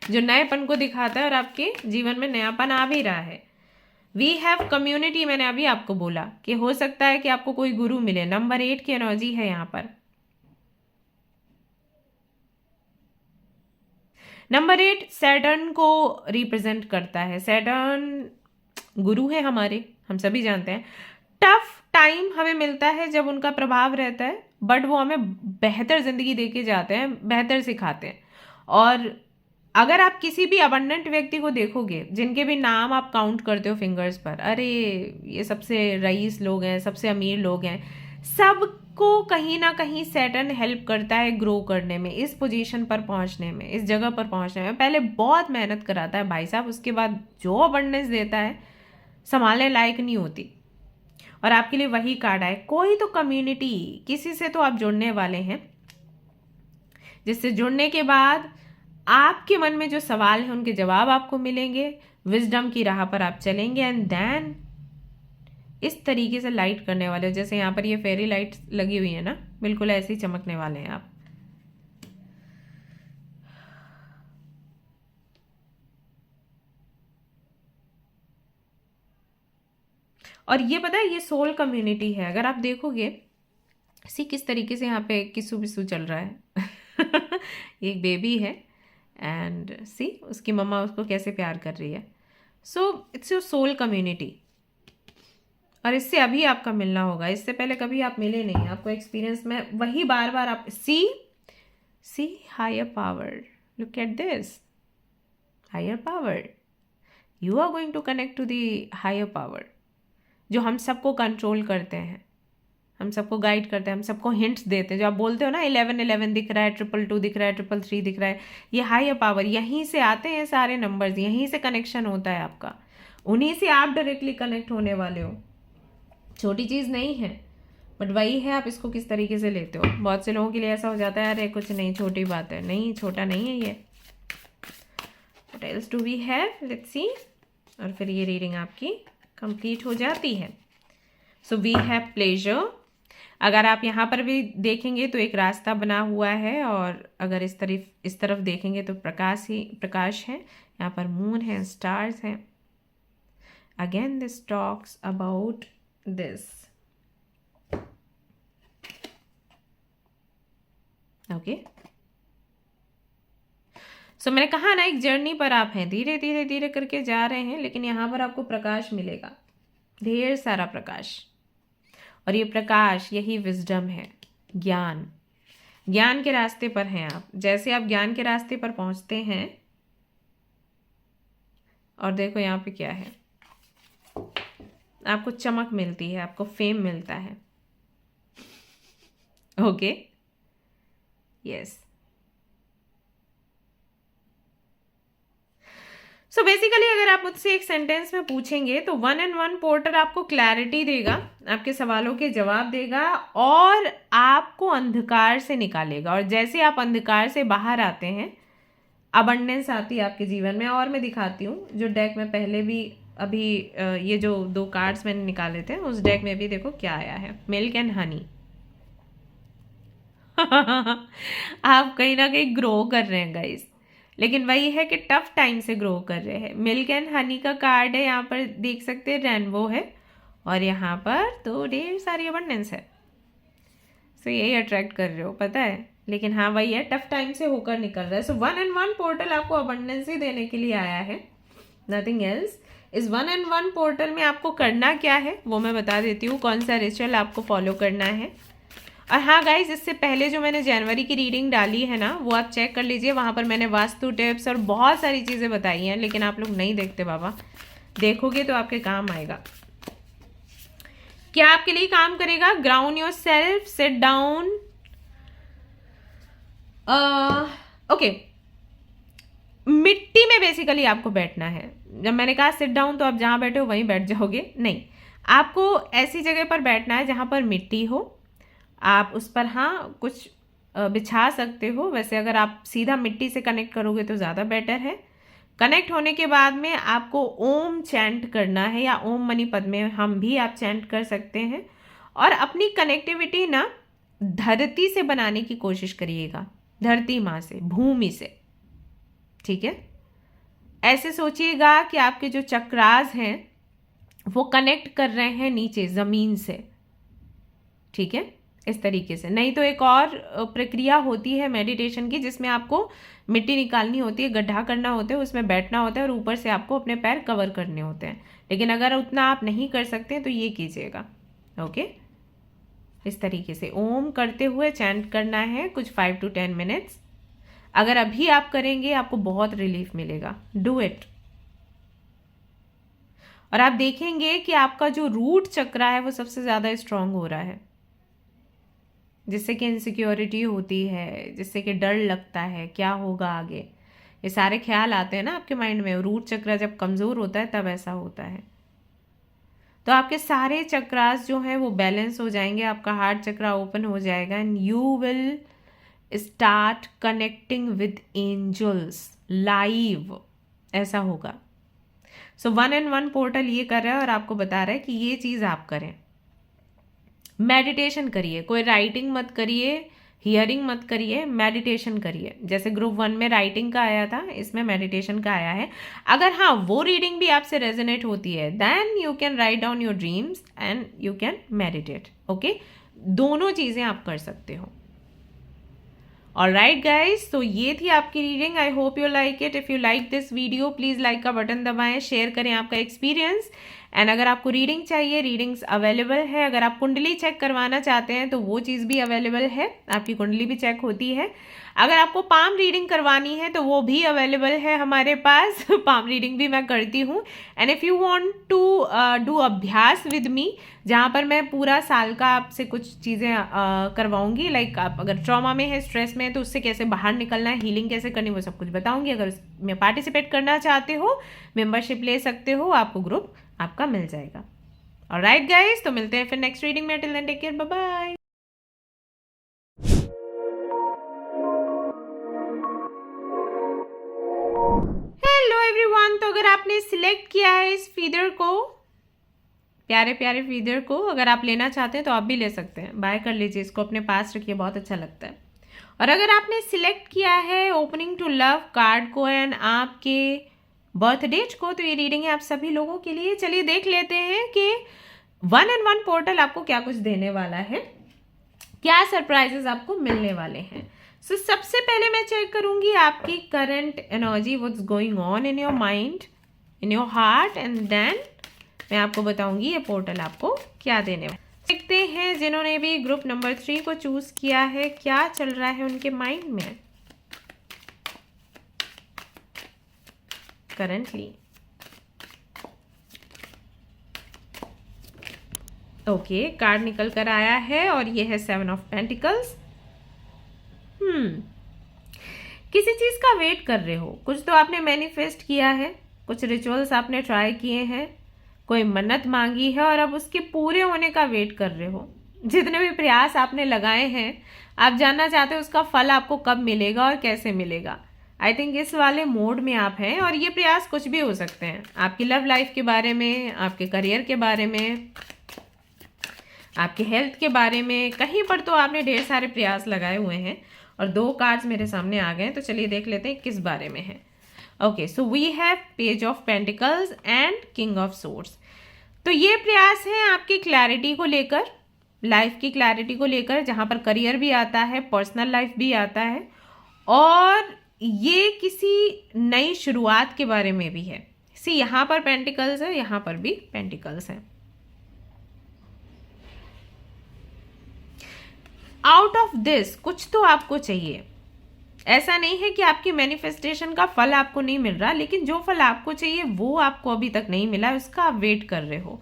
जो नएपन को दिखाता है और आपके जीवन में नयापन आ भी रहा है। वी हैव कम्युनिटी, मैंने अभी आपको बोला कि हो सकता है कि आपको कोई गुरु मिले। नंबर 8 की एनर्जी है यहाँ पर। नंबर 8 सैटर्न को रिप्रेजेंट करता है। सैटर्न गुरु है हमारे, हम सभी जानते हैं। टफ टाइम हमें मिलता है जब उनका प्रभाव रहता है, बट वो हमें बेहतर जिंदगी देके जाते हैं, बेहतर सिखाते हैं। और अगर आप किसी भी अबंडेंट व्यक्ति को देखोगे, जिनके भी नाम आप काउंट करते हो फिंगर्स पर, अरे ये सबसे रईस लोग हैं, सबसे अमीर लोग हैं, सबको कहीं ना कहीं सैटर्न हेल्प करता है ग्रो करने में, इस पोजीशन पर पहुंचने में, इस जगह पर पहुंचने में। पहले बहुत मेहनत कराता है भाई साहब, उसके बाद जो अबंडेंस देता है संभालने लायक नहीं होती। और आपके लिए वही कार्ड आए। कोई तो कम्युनिटी, किसी से तो आप जुड़ने वाले हैं, जिससे जुड़ने के बाद आपके मन में जो सवाल है उनके जवाब आपको मिलेंगे, विजडम की राह पर आप चलेंगे, एंड देन इस तरीके से लाइट करने वाले हो। जैसे यहाँ पर ये फेरी लाइट लगी हुई है ना, बिल्कुल ऐसे ही चमकने वाले हैं आप। और ये पता है, ये सोल कम्युनिटी है। अगर आप देखोगे सी किस तरीके से यहाँ पे किसू बिसू चल रहा है एक बेबी है एंड सी उसकी मम्मा उसको कैसे प्यार कर रही है। So it's your soul community, और इससे अभी आपका मिलना होगा। इससे पहले कभी आप मिले नहीं, आपको एक्सपीरियंस में वही बार बार आप see higher power, look at this higher power. You are going to connect to the higher power, जो हम सबको कंट्रोल करते हैं, हम सबको गाइड करते हैं, हम सबको हिंट्स देते हैं। जो आप बोलते हो ना 1111 दिख रहा है, 222 दिख रहा है, 333 दिख रहा है, ये हायर पावर, यहीं से आते हैं सारे नंबर्स, यहीं से कनेक्शन होता है आपका, उन्हीं से आप डायरेक्टली कनेक्ट होने वाले हो। छोटी चीज़ नहीं है, बट वही है आप इसको किस तरीके से लेते हो। बहुत से लोगों के लिए ऐसा हो जाता है, अरे कुछ नहीं, छोटी बात है। नहीं, छोटा नहीं है ये। What else do we have? Let's see. और फिर ये रीडिंग आपकी कंप्लीट हो जाती है। So we have pleasure. अगर आप यहाँ पर भी देखेंगे तो एक रास्ता बना हुआ है, और अगर इस तरफ देखेंगे तो प्रकाश है। यहाँ पर मून है, स्टार्स हैं। Again this talks about this. Okay, so मैंने कहा ना, एक जर्नी पर आप हैं, धीरे धीरे धीरे करके जा रहे हैं, लेकिन यहाँ पर आपको प्रकाश मिलेगा, ढेर सारा प्रकाश। और ये प्रकाश, यही विजडम है, ज्ञान। ज्ञान के रास्ते पर हैं आप। जैसे आप ज्ञान के रास्ते पर पहुंचते हैं, और देखो यहाँ पे क्या है, आपको चमक मिलती है, आपको फेम मिलता है। Okay, yes. सो बेसिकली अगर आप मुझसे एक सेंटेंस में पूछेंगे तो 1-in-1 पोर्टल आपको क्लैरिटी देगा, आपके सवालों के जवाब देगा और आपको अंधकार से निकालेगा। और जैसे आप अंधकार से बाहर आते हैं, अबंडेंस आती है आपके जीवन में। और मैं दिखाती हूँ, जो डेक में पहले भी अभी ये जो 2 कार्ड्स मैंने निकाले थे, उस डेक में भी देखो क्या आया है, मिल्क एंड हनी। आप कहीं ना कहीं ग्रो कर रहे हैं गाइस, लेकिन वही है कि टफ टाइम से ग्रो कर रहे हैं। मिल्क एंड हनी का कार्ड है, यहाँ पर देख सकते हैं रेनबो है, और यहाँ पर तो ढेर सारी अबंडेंस है। सो यही अट्रैक्ट कर रहे हो, पता है। लेकिन हाँ, वही है, टफ टाइम से होकर निकल रहा है। सो 1-in-1 पोर्टल आपको अबंडेंस ही देने के लिए आया है, नथिंग एल्स। इस 1-in-1 पोर्टल में आपको करना क्या है वो मैं बता देती हूँ, कौन सा रिचुअल आपको फॉलो करना है। और हाँ गाइज, इससे पहले जो मैंने जनवरी की रीडिंग डाली है ना, वो आप चेक कर लीजिए। वहाँ पर मैंने वास्तु टिप्स और बहुत सारी चीज़ें बताई हैं, लेकिन आप लोग नहीं देखते बाबा। देखोगे तो आपके काम आएगा। क्या आपके लिए काम करेगा? Ground your self, sit down. Okay, मिट्टी में बेसिकली आपको बैठना है। जब मैंने कहा सिट डाउन, तो आप जहाँ बैठे हो वहीं बैठ जाओगे? नहीं, आपको ऐसी जगह पर बैठना है जहाँ पर मिट्टी हो। आप उस पर हाँ कुछ बिछा सकते हो। वैसे अगर आप सीधा मिट्टी से कनेक्ट करोगे तो ज़्यादा बेटर है। कनेक्ट होने के बाद में आपको ओम चैंट करना है, या ओम मनी पद्मे हम भी आप चैंट कर सकते हैं। और अपनी कनेक्टिविटी ना धरती से बनाने की कोशिश करिएगा, धरती माँ से, भूमि से, ठीक है। ऐसे सोचिएगा कि आपके जो चक्रास हैं वो कनेक्ट कर रहे हैं नीचे ज़मीन से, ठीक है, इस तरीके से। नहीं तो एक और प्रक्रिया होती है मेडिटेशन की, जिसमें आपको मिट्टी निकालनी होती है, गड्ढा करना होता है, उसमें बैठना होता है और ऊपर से आपको अपने पैर कवर करने होते हैं। लेकिन अगर उतना आप नहीं कर सकते तो ये कीजिएगा, ओके। इस तरीके से ओम करते हुए चैंट करना है कुछ 5 to 10 मिनट्स। अगर अभी आप करेंगे आपको बहुत रिलीफ मिलेगा, डू इट। और आप देखेंगे कि आपका जो रूट चक्रा है वो सबसे ज़्यादा स्ट्रांग हो रहा है, जिससे कि इनसिक्योरिटी होती है, जिससे कि डर लगता है क्या होगा आगे, ये सारे ख्याल आते हैं ना आपके माइंड में। रूट चक्र जब कमज़ोर होता है तब ऐसा होता है। तो आपके सारे चक्रास जो हैं वो बैलेंस हो जाएंगे, आपका हार्ट चक्रा ओपन हो जाएगा, and you will start connecting with angels live, ऐसा होगा। सो 1-in-1 पोर्टल ये कर रहा है और आपको बता रहा है कि ये चीज़ आप करें। मेडिटेशन करिए, कोई राइटिंग मत करिए, हियरिंग मत करिए, मेडिटेशन करिए। जैसे ग्रुप 1 में राइटिंग का आया था, इसमें मेडिटेशन का आया है। अगर हाँ वो रीडिंग भी आपसे रेजोनेट होती है, then you can write down your dreams and you can meditate, okay. दोनों चीज़ें आप कर सकते हो। ऑलराइट गाइज, तो ये थी आपकी reading. I hope you like it. If you like this video, please like का बटन दबाएं, शेयर करें आपका एक्सपीरियंस। एंड अगर आपको रीडिंग चाहिए, रीडिंग्स अवेलेबल है। अगर आप कुंडली चेक करवाना चाहते हैं तो वो चीज़ भी अवेलेबल है, आपकी कुंडली भी चेक होती है। अगर आपको पाम रीडिंग करवानी है तो वो भी अवेलेबल है हमारे पास। पाम रीडिंग भी मैं करती हूँ। And if you want to do अभ्यास विद मी, जहाँ पर मैं पूरा साल का आपसे कुछ चीज़ें करवाऊँगी, लाइक आप अगर ट्रॉमा में है, स्ट्रेस में है, तो उससे कैसे बाहर निकलना है, हीलिंग कैसे करनी, वो सब कुछ बताऊँगी। अगर उसमें पार्टिसिपेट करना चाहते हो, मेंबरशिप ले सकते हो, आपको ग्रुप आपका मिल जाएगा। ऑलराइट गाइस, तो मिलते हैं फिर नेक्स्ट रीडिंग में। Till then take care, bye bye. Hello everyone, तो अगर आपने सिलेक्ट किया है इस फीदर को, प्यारे प्यारे फीदर को, अगर आप लेना चाहते हैं तो आप भी ले सकते हैं, बाय कर लीजिए, इसको अपने पास रखिए, बहुत अच्छा लगता है। और अगर आपने सिलेक्ट किया है ओपनिंग टू लव कार्ड को एंड आपके बर्थ डेट को, तो ये रीडिंग है आप सभी लोगों के लिए। चलिए देख लेते हैं कि 1-in-1 पोर्टल आपको क्या कुछ देने वाला है, क्या सरप्राइजेस आपको मिलने वाले हैं। सो सबसे पहले मैं चेक करूंगी आपकी current energy, what's going on in your mind, in your heart, and then मैं आपको बताऊंगी ये पोर्टल आपको क्या देने वाला। देखते हैं जिन्होंने भी ग्रुप नंबर 3 को चूज किया है क्या चल रहा है उनके माइंड में करंटली। ओके, कार्ड निकल कर आया है और ये है 7 ऑफ पेंटिकल्स। किसी चीज का वेट कर रहे हो, कुछ तो आपने मैनिफेस्ट किया है, कुछ रिचुअल्स आपने ट्राई किए हैं, कोई मन्नत मांगी है और अब उसके पूरे होने का वेट कर रहे हो। जितने भी प्रयास आपने लगाए हैं आप जानना चाहते हो उसका फल आपको कब मिलेगा और कैसे मिलेगा। आई थिंक इस वाले मोड में आप हैं और ये प्रयास कुछ भी हो सकते हैं, आपकी लव लाइफ के बारे में, आपके करियर के बारे में, आपके हेल्थ के बारे में, कहीं पर तो आपने ढेर सारे प्रयास लगाए हुए हैं। और 2 कार्ड्स मेरे सामने आ गए, तो चलिए देख लेते हैं किस बारे में है। Okay, so we have page of pentacles and king of swords. तो ये प्रयास है आपकी क्लैरिटी को लेकर, लाइफ की क्लैरिटी को लेकर, जहां पर करियर भी आता है, पर्सनल लाइफ भी आता है और ये किसी नई शुरुआत के बारे में भी है। सी, यहाँ पर पेंटिकल्स है, यहाँ पर भी पेंटिकल्स है। आउट ऑफ दिस कुछ तो आपको चाहिए। ऐसा नहीं है कि आपकी मैनिफेस्टेशन का फल आपको नहीं मिल रहा, लेकिन जो फल आपको चाहिए वो आपको अभी तक नहीं मिला, उसका आप वेट कर रहे हो।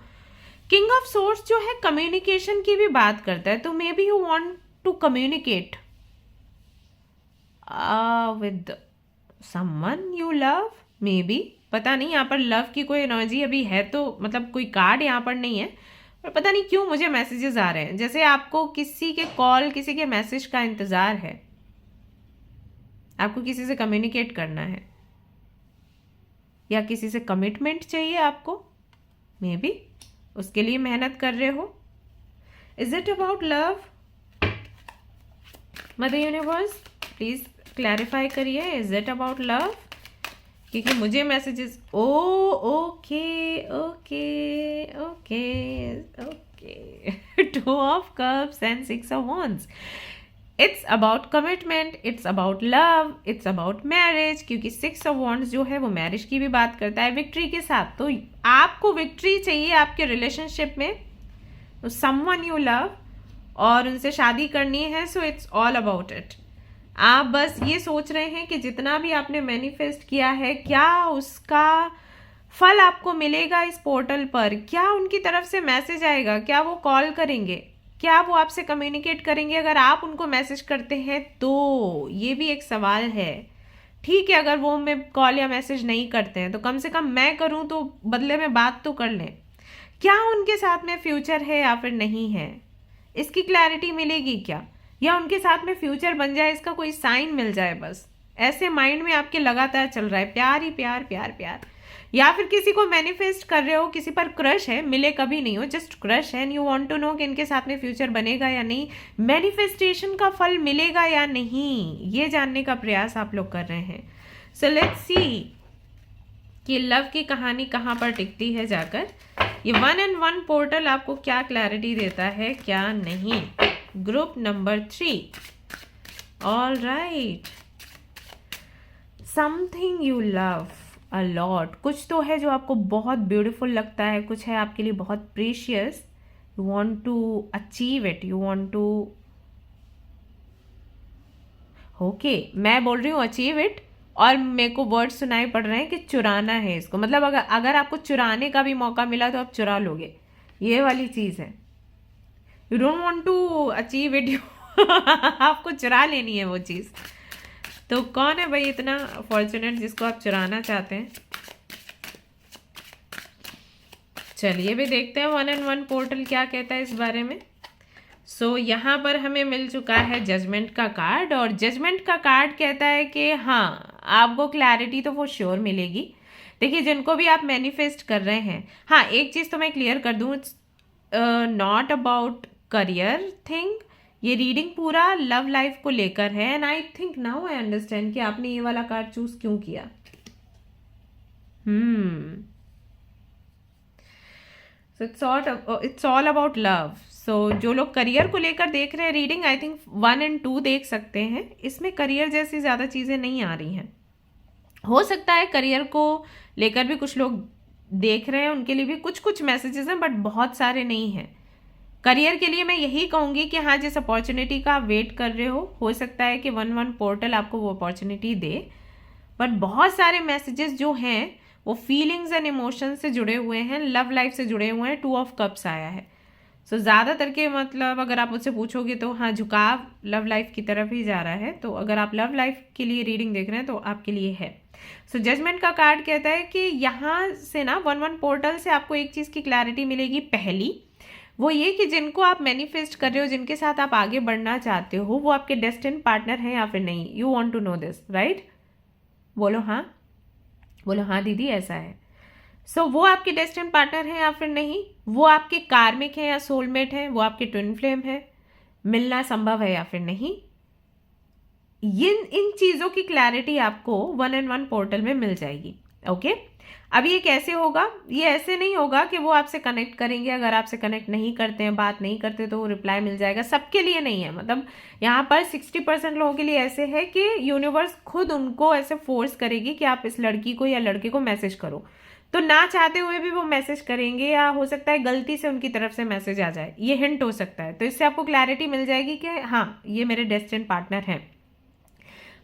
किंग ऑफ सोर्ड्स जो है कम्युनिकेशन की भी बात करता है, तो maybe you want to communicate with someone you love, maybe, पता नहीं। यहाँ पर लव की कोई एनर्जी अभी है तो मतलब कोई कार्ड यहाँ पर नहीं है, पर पता नहीं क्यों मुझे मैसेजेस आ रहे हैं जैसे आपको किसी के कॉल, किसी के मैसेज का इंतजार है, आपको किसी से कम्युनिकेट करना है या किसी से कमिटमेंट चाहिए आपको, मे बी उसके लिए मेहनत कर रहे हो। Is it about love? Mother universe please clarify करिए, इज इट अबाउट लव? क्योंकि मुझे messages okay okay okay okay 2 of cups and 6 of wands. It's about commitment, it's about love, it's about marriage, क्योंकि 6 of wands जो है वो marriage की भी बात करता है विक्ट्री के साथ। तो आपको विक्ट्री चाहिए आपके रिलेशनशिप में, समवन यू लव, और उनसे शादी करनी है। So it's all about it. आप बस ये सोच रहे हैं कि जितना भी आपने मैनिफेस्ट किया है क्या उसका फल आपको मिलेगा इस पोर्टल पर, क्या उनकी तरफ से मैसेज आएगा, क्या वो कॉल करेंगे, क्या वो आपसे कम्युनिकेट करेंगे अगर आप उनको मैसेज करते हैं तो, ये भी एक सवाल है। ठीक है, अगर वो मैं कॉल या मैसेज नहीं करते हैं तो कम से कम मैं करूं तो बदले में बात तो कर लें। क्या उनके साथ में फ्यूचर है या फिर नहीं है, इसकी क्लैरिटी मिलेगी क्या, या उनके साथ में फ्यूचर बन जाए इसका कोई साइन मिल जाए। बस ऐसे माइंड में आपके लगातार चल रहा है प्यार ही प्यार प्यार प्यार, या फिर किसी को मैनिफेस्ट कर रहे हो, किसी पर क्रश है, मिले कभी नहीं हो, जस्ट क्रश है and you want to know कि इनके साथ में फ्यूचर बनेगा या नहीं, मैनिफेस्टेशन का फल मिलेगा या नहीं, ये जानने का प्रयास आप लोग कर रहे हैं। सो लेट्स सी कि लव की कहानी कहाँ पर टिकती है जाकर। ये 1 and 1 पोर्टल आपको क्या क्लैरिटी देता है क्या नहीं। Group number 3। All right, something you love a lot, कुछ तो है जो आपको बहुत ब्यूटीफुल लगता है, कुछ है आपके लिए बहुत precious, you want to achieve it, you want to, okay मैं बोल रही हूँ अचीव इट और मेरे को वर्ड सुनाई पड़ रहे हैं कि चुराना है इसको, मतलब अगर आपको चुराने का भी मौका मिला तो आप चुरा लोगे, ये वाली चीज़ है। You don't want to achieve it, आपको चुरा लेनी है वो चीज़। तो कौन है भाई इतना फॉर्चुनेट जिसको आप चुराना चाहते हैं? चलिए भी देखते हैं 1 and 1 पोर्टल क्या कहता है इस बारे में। सो यहाँ पर हमें मिल चुका है जजमेंट का कार्ड, और जजमेंट का कार्ड कहता है कि हाँ आपको क्लैरिटी तो वो श्योर मिलेगी। देखिए जिनको भी आप मैनिफेस्ट कर रहे हैं, हाँ एक चीज़ तो मैं क्लियर कर दूँ, it's not about career thing, ये रीडिंग पूरा लव लाइफ को लेकर है। And I think now I understand कि आपने ये वाला कार्ड चूज क्यों किया। It's all about love. So जो लोग करियर को लेकर देख रहे हैं रीडिंग, आई थिंक 1 and 2 देख सकते हैं। इसमें करियर जैसी ज़्यादा चीज़ें नहीं आ रही हैं। हो सकता है करियर को लेकर भी कुछ लोग देख रहे हैं, उनके लिए भी कुछ कुछ मैसेजेस हैं, बट बहुत सारे नहीं हैं। करियर के लिए मैं यही कहूँगी कि हाँ, जिस अपॉर्चुनिटी का आप वेट कर रहे हो सकता है कि 1-1 पोर्टल आपको वो अपॉर्चुनिटी दे, बट बहुत सारे मैसेजेस जो हैं वो फीलिंग्स एंड इमोशंस से जुड़े हुए हैं, लव लाइफ से जुड़े हुए हैं। 2 ऑफ कप्स आया है। सो ज़्यादातर के मतलब अगर आप मुझसे पूछोगे तो हाँ, झुकाव लव लाइफ की तरफ ही जा रहा है। तो अगर आप लव लाइफ के लिए रीडिंग देख रहे हैं तो आपके लिए है। सो जजमेंट का कार्ड कहता है कि यहाँ से ना 1-1 पोर्टल से आपको एक चीज़ की क्लैरिटी मिलेगी। पहली वो ये कि जिनको आप मैनिफेस्ट कर रहे हो, जिनके साथ आप आगे बढ़ना चाहते हो, वो आपके डेस्टिन पार्टनर हैं या फिर नहीं। You want to know this, right? बोलो हाँ, बोलो हाँ दीदी, ऐसा है। सो वो आपके डेस्टिन पार्टनर हैं या फिर नहीं, वो आपके कार्मिक हैं या सोलमेट हैं, वो आपके ट्विन फ्लेम है, मिलना संभव है या फिर नहीं। इन चीज़ों की क्लैरिटी आपको 1-1 पोर्टल में मिल जाएगी। ओके, अब ये कैसे होगा? ये ऐसे नहीं होगा कि वो आपसे कनेक्ट करेंगे, अगर आपसे कनेक्ट नहीं करते हैं, बात नहीं करते तो वो रिप्लाई मिल जाएगा। सबके लिए नहीं है, मतलब यहाँ पर 60% लोगों के लिए ऐसे है कि यूनिवर्स खुद उनको ऐसे फोर्स करेगी कि आप इस लड़की को या लड़के को मैसेज करो, तो ना चाहते हुए भी वो मैसेज करेंगे, या हो सकता है गलती से उनकी तरफ से मैसेज आ जाए, ये हिंट हो सकता है। तो इससे आपको क्लैरिटी मिल जाएगी कि हाँ, ये मेरे डेस्टिन पार्टनर हैं।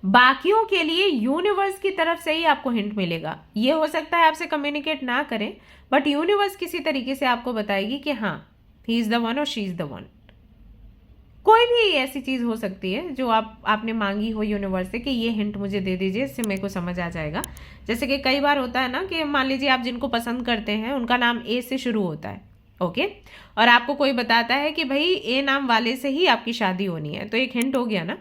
बाकियों के लिए यूनिवर्स की तरफ से ही आपको हिंट मिलेगा। ये हो सकता है आपसे कम्युनिकेट ना करें, बट यूनिवर्स किसी तरीके से आपको बताएगी कि हाँ, ही इज द वन और शी इज द वन। कोई भी ऐसी चीज हो सकती है जो आपने मांगी हो यूनिवर्स से कि ये हिंट मुझे दे दीजिए, इससे मेरे को समझ आ जाएगा। जैसे कि कई बार होता है ना कि मान लीजिए आप जिनको पसंद करते हैं उनका नाम ए से शुरू होता है, ओके, और आपको कोई बताता है कि भाई ए नाम वाले से ही आपकी शादी होनी है, तो एक हिंट हो गया ना,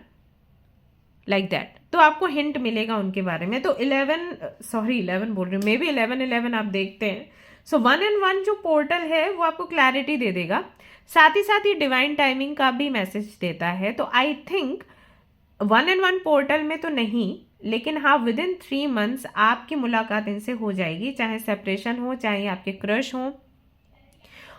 लाइक दैट। तो आपको हिंट मिलेगा उनके बारे में। तो 11 बोल रही हूँ, मे बी 11 आप देखते हैं। सो 1-1 जो पोर्टल है वो आपको क्लैरिटी दे देगा, साथ ही डिवाइन टाइमिंग का भी मैसेज देता है। तो आई थिंक 1-1 पोर्टल में तो नहीं, लेकिन हाँ, विदिन 3 मंथ्स आपकी मुलाकात इनसे हो जाएगी, चाहे सेपरेशन हो, चाहे आपके क्रश हो।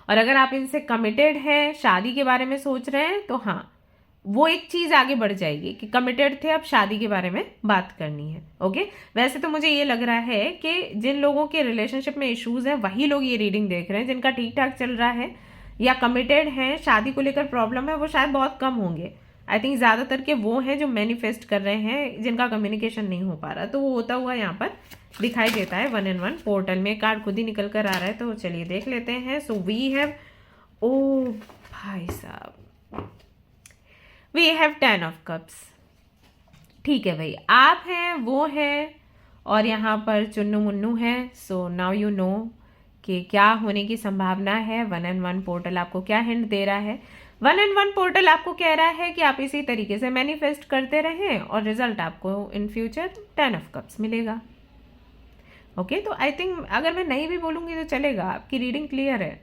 और अगर आप इनसे कमिटेड हैं, शादी के बारे में सोच रहे हैं, तो हाँ, वो एक चीज आगे बढ़ जाएगी कि कमिटेड थे, अब शादी के बारे में बात करनी है। ओके, वैसे तो मुझे ये लग रहा है कि जिन लोगों के रिलेशनशिप में इश्यूज हैं वही लोग ये रीडिंग देख रहे हैं। जिनका ठीक ठाक चल रहा है या कमिटेड हैं, शादी को लेकर प्रॉब्लम है, वो शायद बहुत कम होंगे। आई थिंक ज्यादातर के वो हैं जो मैनिफेस्ट कर रहे हैं, जिनका कम्युनिकेशन नहीं हो पा रहा। तो वो होता हुआ यहाँ पर दिखाई देता है 1-1 पोर्टल में। कार्ड खुद ही निकल कर आ रहा है, तो चलिए देख लेते हैं। सो वी हैव, ओ भाई साहब, वी हैव 10 ऑफ कप्स। ठीक है भाई, आप हैं, वो हैं, और यहाँ पर चुन्नू मुन्नू है। सो नाउ यू नो कि क्या होने की संभावना है। 1-1 पोर्टल आपको क्या हिंट दे रहा है? 1-1 पोर्टल आपको कह रहा है कि आप इसी तरीके से मैनिफेस्ट करते रहें और रिजल्ट आपको इन फ्यूचर 10 ऑफ कप्स मिलेगा। ओके, तो आई थिंक अगर मैं नहीं भी बोलूँगी तो चलेगा, आपकी रीडिंग क्लियर है।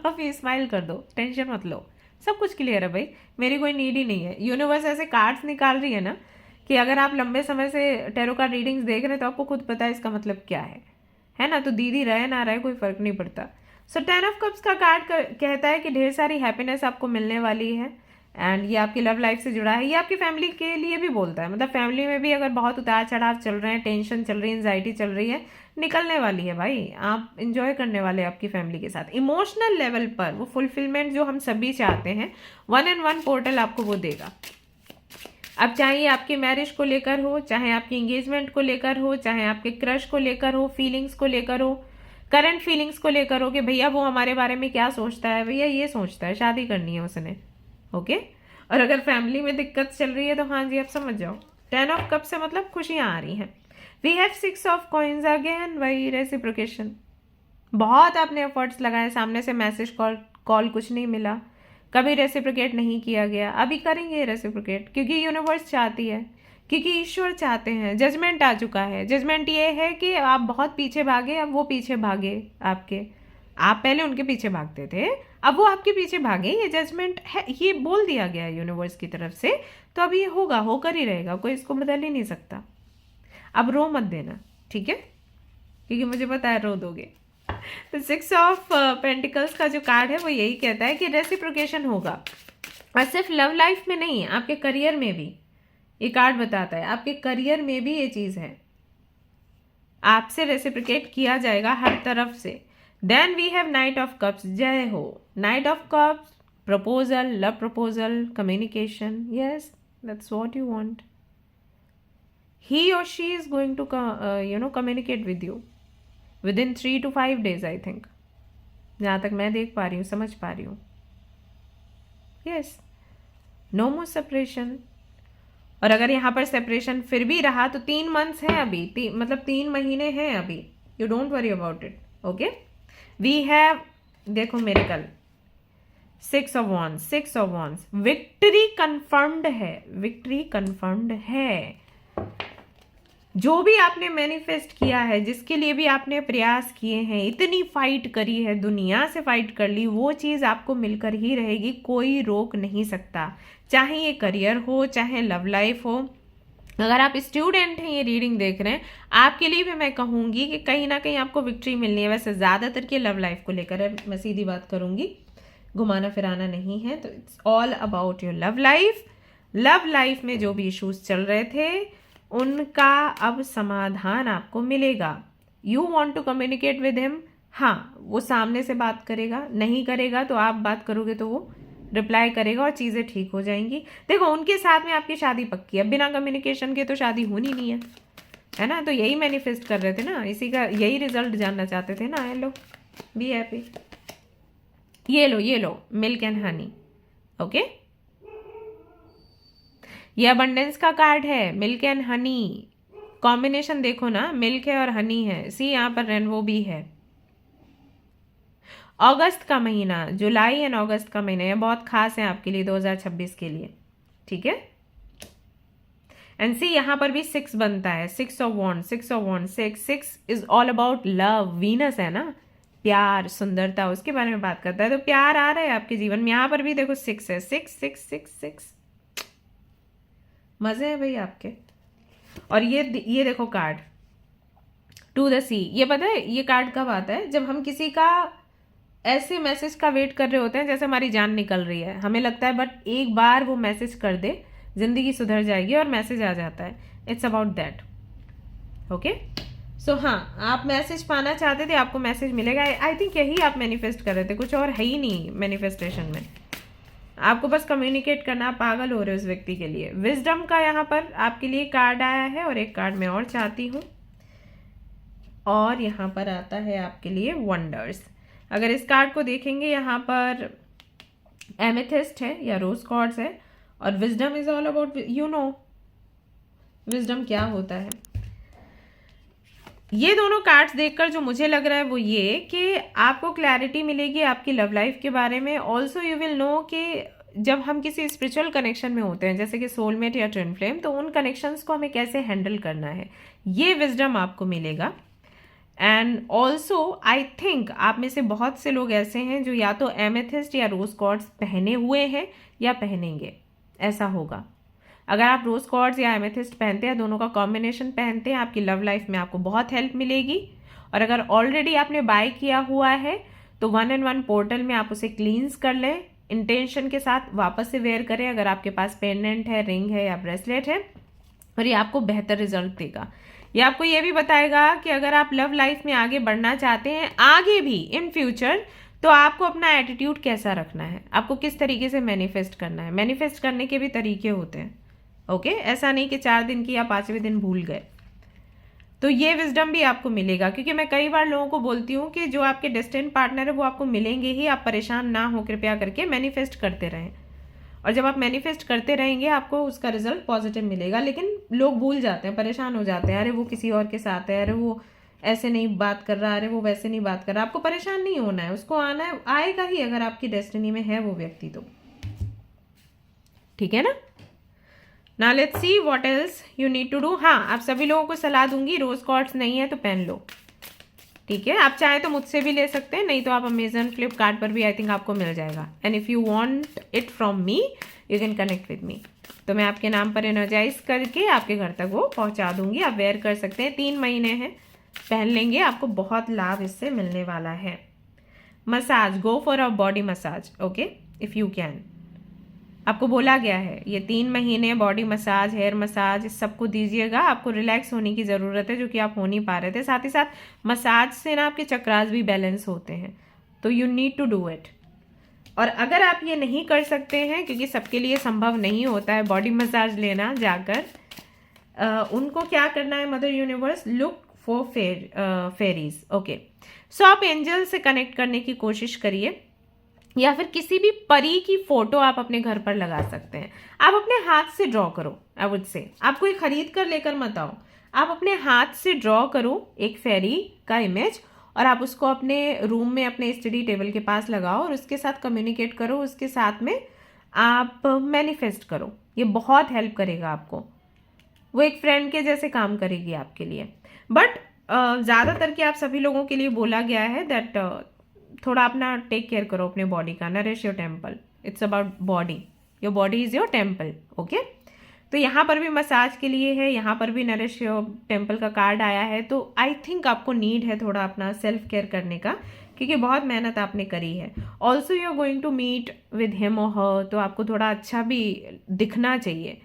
अभी स्माइल कर दो, टेंशन मत लो, सब कुछ क्लियर है भाई, मेरी कोई नीड ही नहीं है। यूनिवर्स ऐसे कार्ड्स निकाल रही है ना कि अगर आप लंबे समय से टैरो कार्ड रीडिंग्स देख रहे हैं तो आपको खुद पता है इसका मतलब क्या है ना? तो दीदी रहे ना रहे कोई फर्क नहीं पड़ता। सो 10 ऑफ कप्स का कार्ड कहता है कि ढेर सारी हैप्पीनेस आपको मिलने वाली है, एंड ये आपकी लव लाइफ से जुड़ा है। ये आपकी फैमिली के लिए भी बोलता है, मतलब फैमिली में भी अगर बहुत उतार चढ़ाव चल रहे हैं, टेंशन चल रही है, एंजाइटी चल रही है, निकलने वाली है भाई। आप इंजॉय करने वाले हैं आपकी फैमिली के साथ। इमोशनल लेवल पर वो फुलफिलमेंट जो हम सभी चाहते हैं, 1-1 पोर्टल आपको वो देगा। अब चाहे आपके मैरिज को लेकर हो, चाहे आपकी एंगेजमेंट को लेकर हो, चाहे आपके क्रश को लेकर हो, फीलिंग्स को लेकर हो, करंट फीलिंग्स को लेकर हो कि भैया वो हमारे बारे में क्या सोचता है, भैया ये सोचता है शादी करनी है उसने। ओके, और अगर फैमिली में दिक्कत चल रही है तो हाँ जी, आप समझ जाओ 10 ऑफ कप से मतलब खुशियां आ रही हैं। We have 6 of coins again, वही रेसिप्रोकेशन। बहुत आपने एफर्ट्स लगाए, सामने से मैसेज कॉल कुछ नहीं मिला, कभी रेसिप्रोकेट नहीं किया गया, अभी करेंगे रेसिप्रोकेट क्योंकि यूनिवर्स चाहती है, क्योंकि ईश्वर चाहते हैं। जजमेंट आ चुका है। जजमेंट ये है कि आप बहुत पीछे भागे, अब वो पीछे भागे आपके। आप पहले उनके पीछे भागते थे, अब वो आपके पीछे भागे। ये जजमेंट है, ये बोल दिया गया है यूनिवर्स की तरफ से, तो अब ये होगा, होकर ही रहेगा, कोई इसको बदल ही नहीं सकता। अब रो मत देना, ठीक है, क्योंकि मुझे पता है रो दोगे। तो 6 ऑफ पेंटिकल्स का जो कार्ड है वो यही कहता है कि रेसिप्रोकेशन होगा, और सिर्फ लव लाइफ में नहीं, आपके करियर में भी ये कार्ड बताता है। आपके करियर में भी ये चीज़ है, आपसे रेसिप्रोकेट किया जाएगा हर तरफ से। Then we have knight of cups. जय हो। Knight of cups proposal, love proposal, communication. Yes, that's what you want. He or she is going to communicate with you within 3 to 5 days, I think, जहाँ तक मैं देख पा रही हूँ, समझ पा रही हूँ. Yes, no more separation. और अगर यहाँ पर सेपरेशन फिर भी रहा तो 3 months है अभी, मतलब 3 महीने हैं अभी. You don't worry about it. Okay, we have, देखो miracle, 6 of wands, victory confirmed है, विक्ट्री कंफर्म्ड है. जो भी आपने मैनिफेस्ट किया है, जिसके लिए भी आपने प्रयास किए हैं, इतनी फाइट करी है, दुनिया से फाइट कर ली, वो चीज़ आपको मिलकर ही रहेगी. कोई रोक नहीं सकता, चाहे ये करियर हो, चाहे लव लाइफ हो. अगर आप स्टूडेंट हैं, ये रीडिंग देख रहे हैं, आपके लिए भी मैं कहूँगी कि कहीं ना कहीं आपको विक्ट्री मिलनी है. वैसे ज़्यादातर के लव लाइफ को लेकर है, मैं सीधी बात करूँगी, घुमाना फिराना नहीं है. तो it's all about your love life. Love life में जो भी इश्यूज चल रहे थे उनका अब समाधान आपको मिलेगा. You want to communicate with him. हाँ, वो सामने से बात करेगा, नहीं करेगा तो आप बात करोगे तो वो रिप्लाई करेगा और चीज़ें ठीक हो जाएंगी. देखो, उनके साथ में आपकी शादी पक्की है. बिना कम्युनिकेशन के तो शादी होनी नहीं है ना. तो यही मैनिफेस्ट कर रहे थे ना, इसी का यही रिजल्ट जानना चाहते थे ना. लो, बी हैप्पी. ये लो मिल्क एंड हनी. ओके, ये अबंडेंस का कार्ड है, मिल्क एंड हनी. कॉम्बिनेशन देखो ना, मिल्क है और हनी है. सी, यहाँ पर रेनबो भी है. अगस्त का महीना, जुलाई एंड अगस्त का महीना, ये बहुत खास है आपके लिए 2026 के लिए. ठीक है. एंड सी, यहाँ पर भी 6 बनता है. 6 of wands, 6 is all about love. Venus है ना, प्यार, सुंदरता, उसके बारे में बात करता है. तो प्यार आ रहा है आपके जीवन में. यहाँ पर भी देखो 6 है. 6. मजे है भाई आपके. और ये देखो कार्ड, टू द सी. ये पता है ये कार्ड कब आता है? जब हम किसी का ऐसे मैसेज का वेट कर रहे होते हैं जैसे हमारी जान निकल रही है. हमें लगता है बट एक बार वो मैसेज कर दे, जिंदगी सुधर जाएगी, और मैसेज आ जाता है. It's about that. ओके, सो हाँ, आप मैसेज पाना चाहते थे, आपको मैसेज मिलेगा. आई थिंक यही आप मैनिफेस्ट कर रहे थे, कुछ और है ही नहीं मैनिफेस्टेशन में. आपको बस कम्युनिकेट करना. पागल हो रहे हो उस व्यक्ति के लिए. विजडम का यहाँ पर आपके लिए कार्ड आया है, और एक कार्ड मैं और चाहती हूँ. और यहाँ पर आता है आपके लिए वंडर्स. अगर इस कार्ड को देखेंगे, यहाँ पर एमेथिस्ट है या रोज क्वार्ट्ज है, और wisdom is all about, you know wisdom क्या होता है. ये दोनों कार्ड्स देखकर जो मुझे लग रहा है वो ये कि आपको क्लैरिटी मिलेगी आपकी लव लाइफ के बारे में. ऑल्सो यू विल नो कि जब हम किसी स्पिरिचुअल कनेक्शन में होते हैं, जैसे कि सोलमेट या ट्विन फ्लेम, तो उन कनेक्शंस को हमें कैसे हैंडल करना है, ये विजडम आपको मिलेगा. एंड ऑल्सो आई थिंक आप में से बहुत से लोग ऐसे हैं जो या तो एमेथिस्ट या रोज क्वार्ट्ज पहने हुए हैं या पहनेंगे. ऐसा होगा. अगर आप रोज क्वार्ट्ज या एमेथिस्ट पहनते हैं, दोनों का कॉम्बिनेशन पहनते हैं, आपकी लव लाइफ में आपको बहुत हेल्प मिलेगी. और अगर ऑलरेडी आपने बाय किया हुआ है तो 1&1 पोर्टल में आप उसे क्लींस कर लें, इंटेंशन के साथ वापस से वेयर करें. अगर आपके पास पेंडेंट है, रिंग है या ब्रेसलेट है, और ये आपको बेहतर रिजल्ट देगा. ये आपको ये भी बताएगा कि अगर आप लव लाइफ में आगे बढ़ना चाहते हैं, आगे भी इन फ्यूचर, तो आपको अपना एटीट्यूड कैसा रखना है, आपको किस तरीके से मैनिफेस्ट करना है. मैनिफेस्ट करने के भी तरीके होते हैं. ओके, ऐसा नहीं कि 4 दिन की या 5वें दिन भूल गए. तो ये विजडम भी आपको मिलेगा, क्योंकि मैं कई बार लोगों को बोलती हूँ कि जो आपके डेस्टिन्ड पार्टनर है वो आपको मिलेंगे ही. आप परेशान ना हो, कृपया करके मैनिफेस्ट करते रहें. और जब आप मैनिफेस्ट करते रहेंगे आपको उसका रिजल्ट पॉजिटिव मिलेगा. लेकिन लोग भूल जाते हैं, परेशान हो जाते हैं. अरे वो किसी और के साथ है, अरे वो ऐसे नहीं बात कर रहा, अरे वो वैसे नहीं बात कर रहा. आपको परेशान नहीं होना है, उसको आना है, आएगा ही अगर आपकी डेस्टिनी में है वो व्यक्ति तो. ठीक है ना. Now let's see what else you need to do. हाँ, आप सभी लोगों को सलाह दूंगी, रोज क्वार्ट्ज नहीं है तो पहन लो. ठीक है, आप चाहे तो मुझसे भी ले सकते हैं, नहीं तो आप अमेजन, फ्लिपकार्ट पर भी आई थिंक आपको मिल जाएगा. And if you want it from me, you can connect with मी. तो मैं आपके नाम पर एनर्जाइज करके आपके घर तक वो पहुंचा दूंगी. आप वेयर कर सकते हैं. 3 महीने हैं, पहन लेंगे, आपको बहुत लाभ इससे मिलने वाला है. Massage, go for a body massage. Okay, if you can. आपको बोला गया है ये 3 महीने बॉडी मसाज, हेयर मसाज, इस सबको दीजिएगा. आपको रिलैक्स होने की ज़रूरत है, जो कि आप हो नहीं पा रहे थे. साथ ही साथ मसाज से ना आपके चक्रास भी बैलेंस होते हैं, तो you need to do it. और अगर आप ये नहीं कर सकते हैं, क्योंकि सबके लिए संभव नहीं होता है बॉडी मसाज लेना जाकर, उनको क्या करना है, mother universe look for fairies. Okay, so आप एंजल से कनेक्ट करने की कोशिश करिए, या फिर किसी भी परी की फोटो आप अपने घर पर लगा सकते हैं। आप अपने हाथ से ड्रॉ करो, आई वुड से, आप कोई खरीद कर लेकर मत आओ, आप अपने हाथ से ड्रॉ करो एक फेरी का इमेज, और आप उसको अपने रूम में अपने स्टडी टेबल के पास लगाओ और उसके साथ कम्युनिकेट करो, उसके साथ में आप मैनिफेस्ट करो। ये बहुत हेल्प करेगा आपको, वो एक फ्रेंड के जैसे काम करेगी आपके लिए। बट ज़्यादातर कि आप सभी लोगों के लिए बोला गया है दैट थोड़ा अपना टेक केयर करो अपने बॉडी का, nourish your temple, it's about body, your body is your temple. Okay, तो यहाँ पर भी मसाज के लिए है, यहाँ पर भी नरिश योर टेम्पल का कार्ड आया है। तो आई थिंक आपको नीड है थोड़ा अपना सेल्फ केयर करने का, क्योंकि बहुत मेहनत आपने करी है। Also you are going to meet with him और हर, तो आपको थोड़ा अच्छा भी दिखना चाहिए,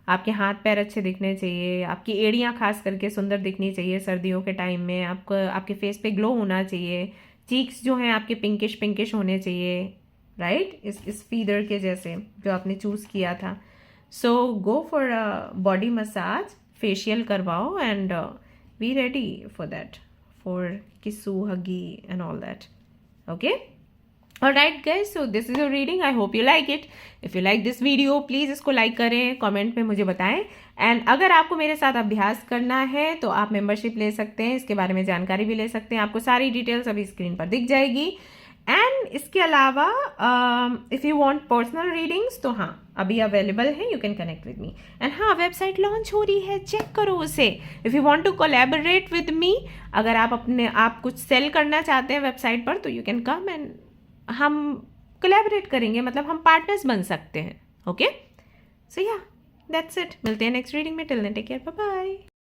आपके हाथ पैर अच्छे दिखने चाहिए, आपकी एड़ियाँ खास करके सुंदर दिखनी चाहिए सर्दियों के टाइम में, आपको आपके फेस पे ग्लो होना चाहिए, चीक्स जो हैं आपके पिंकिश पिंकिश होने चाहिए, राइट, इस फीदर के जैसे जो आपने चूज़ किया था। So go for body massage, facial करवाओ and be ready for that, for kissy, huggy and all that. Okay, Alright guys, so this is your reading. I hope you like it. If you like this video, please इसको like करें, comment में मुझे बताएं। And अगर आपको मेरे साथ अभ्यास करना है तो आप मेंबरशिप ले सकते हैं, इसके बारे में जानकारी भी ले सकते हैं, आपको सारी डिटेल्स अभी स्क्रीन पर दिख जाएगी। एंड इसके अलावा if you want personal readings तो हाँ अभी अवेलेबल है, you can connect with me. And हाँ, वेबसाइट लॉन्च हो रही है, चेक करो उसे। If you want to collaborate with me, अगर आप कुछ सेल करना चाहते हैं वेबसाइट पर, तो यू कैन कम एंड हम कोलैबोरेट करेंगे, मतलब हम पार्टनर्स बन सकते हैं। ओके, सो या दैट्स इट, मिलते हैं नेक्स्ट रीडिंग में। Till then take care, bye bye.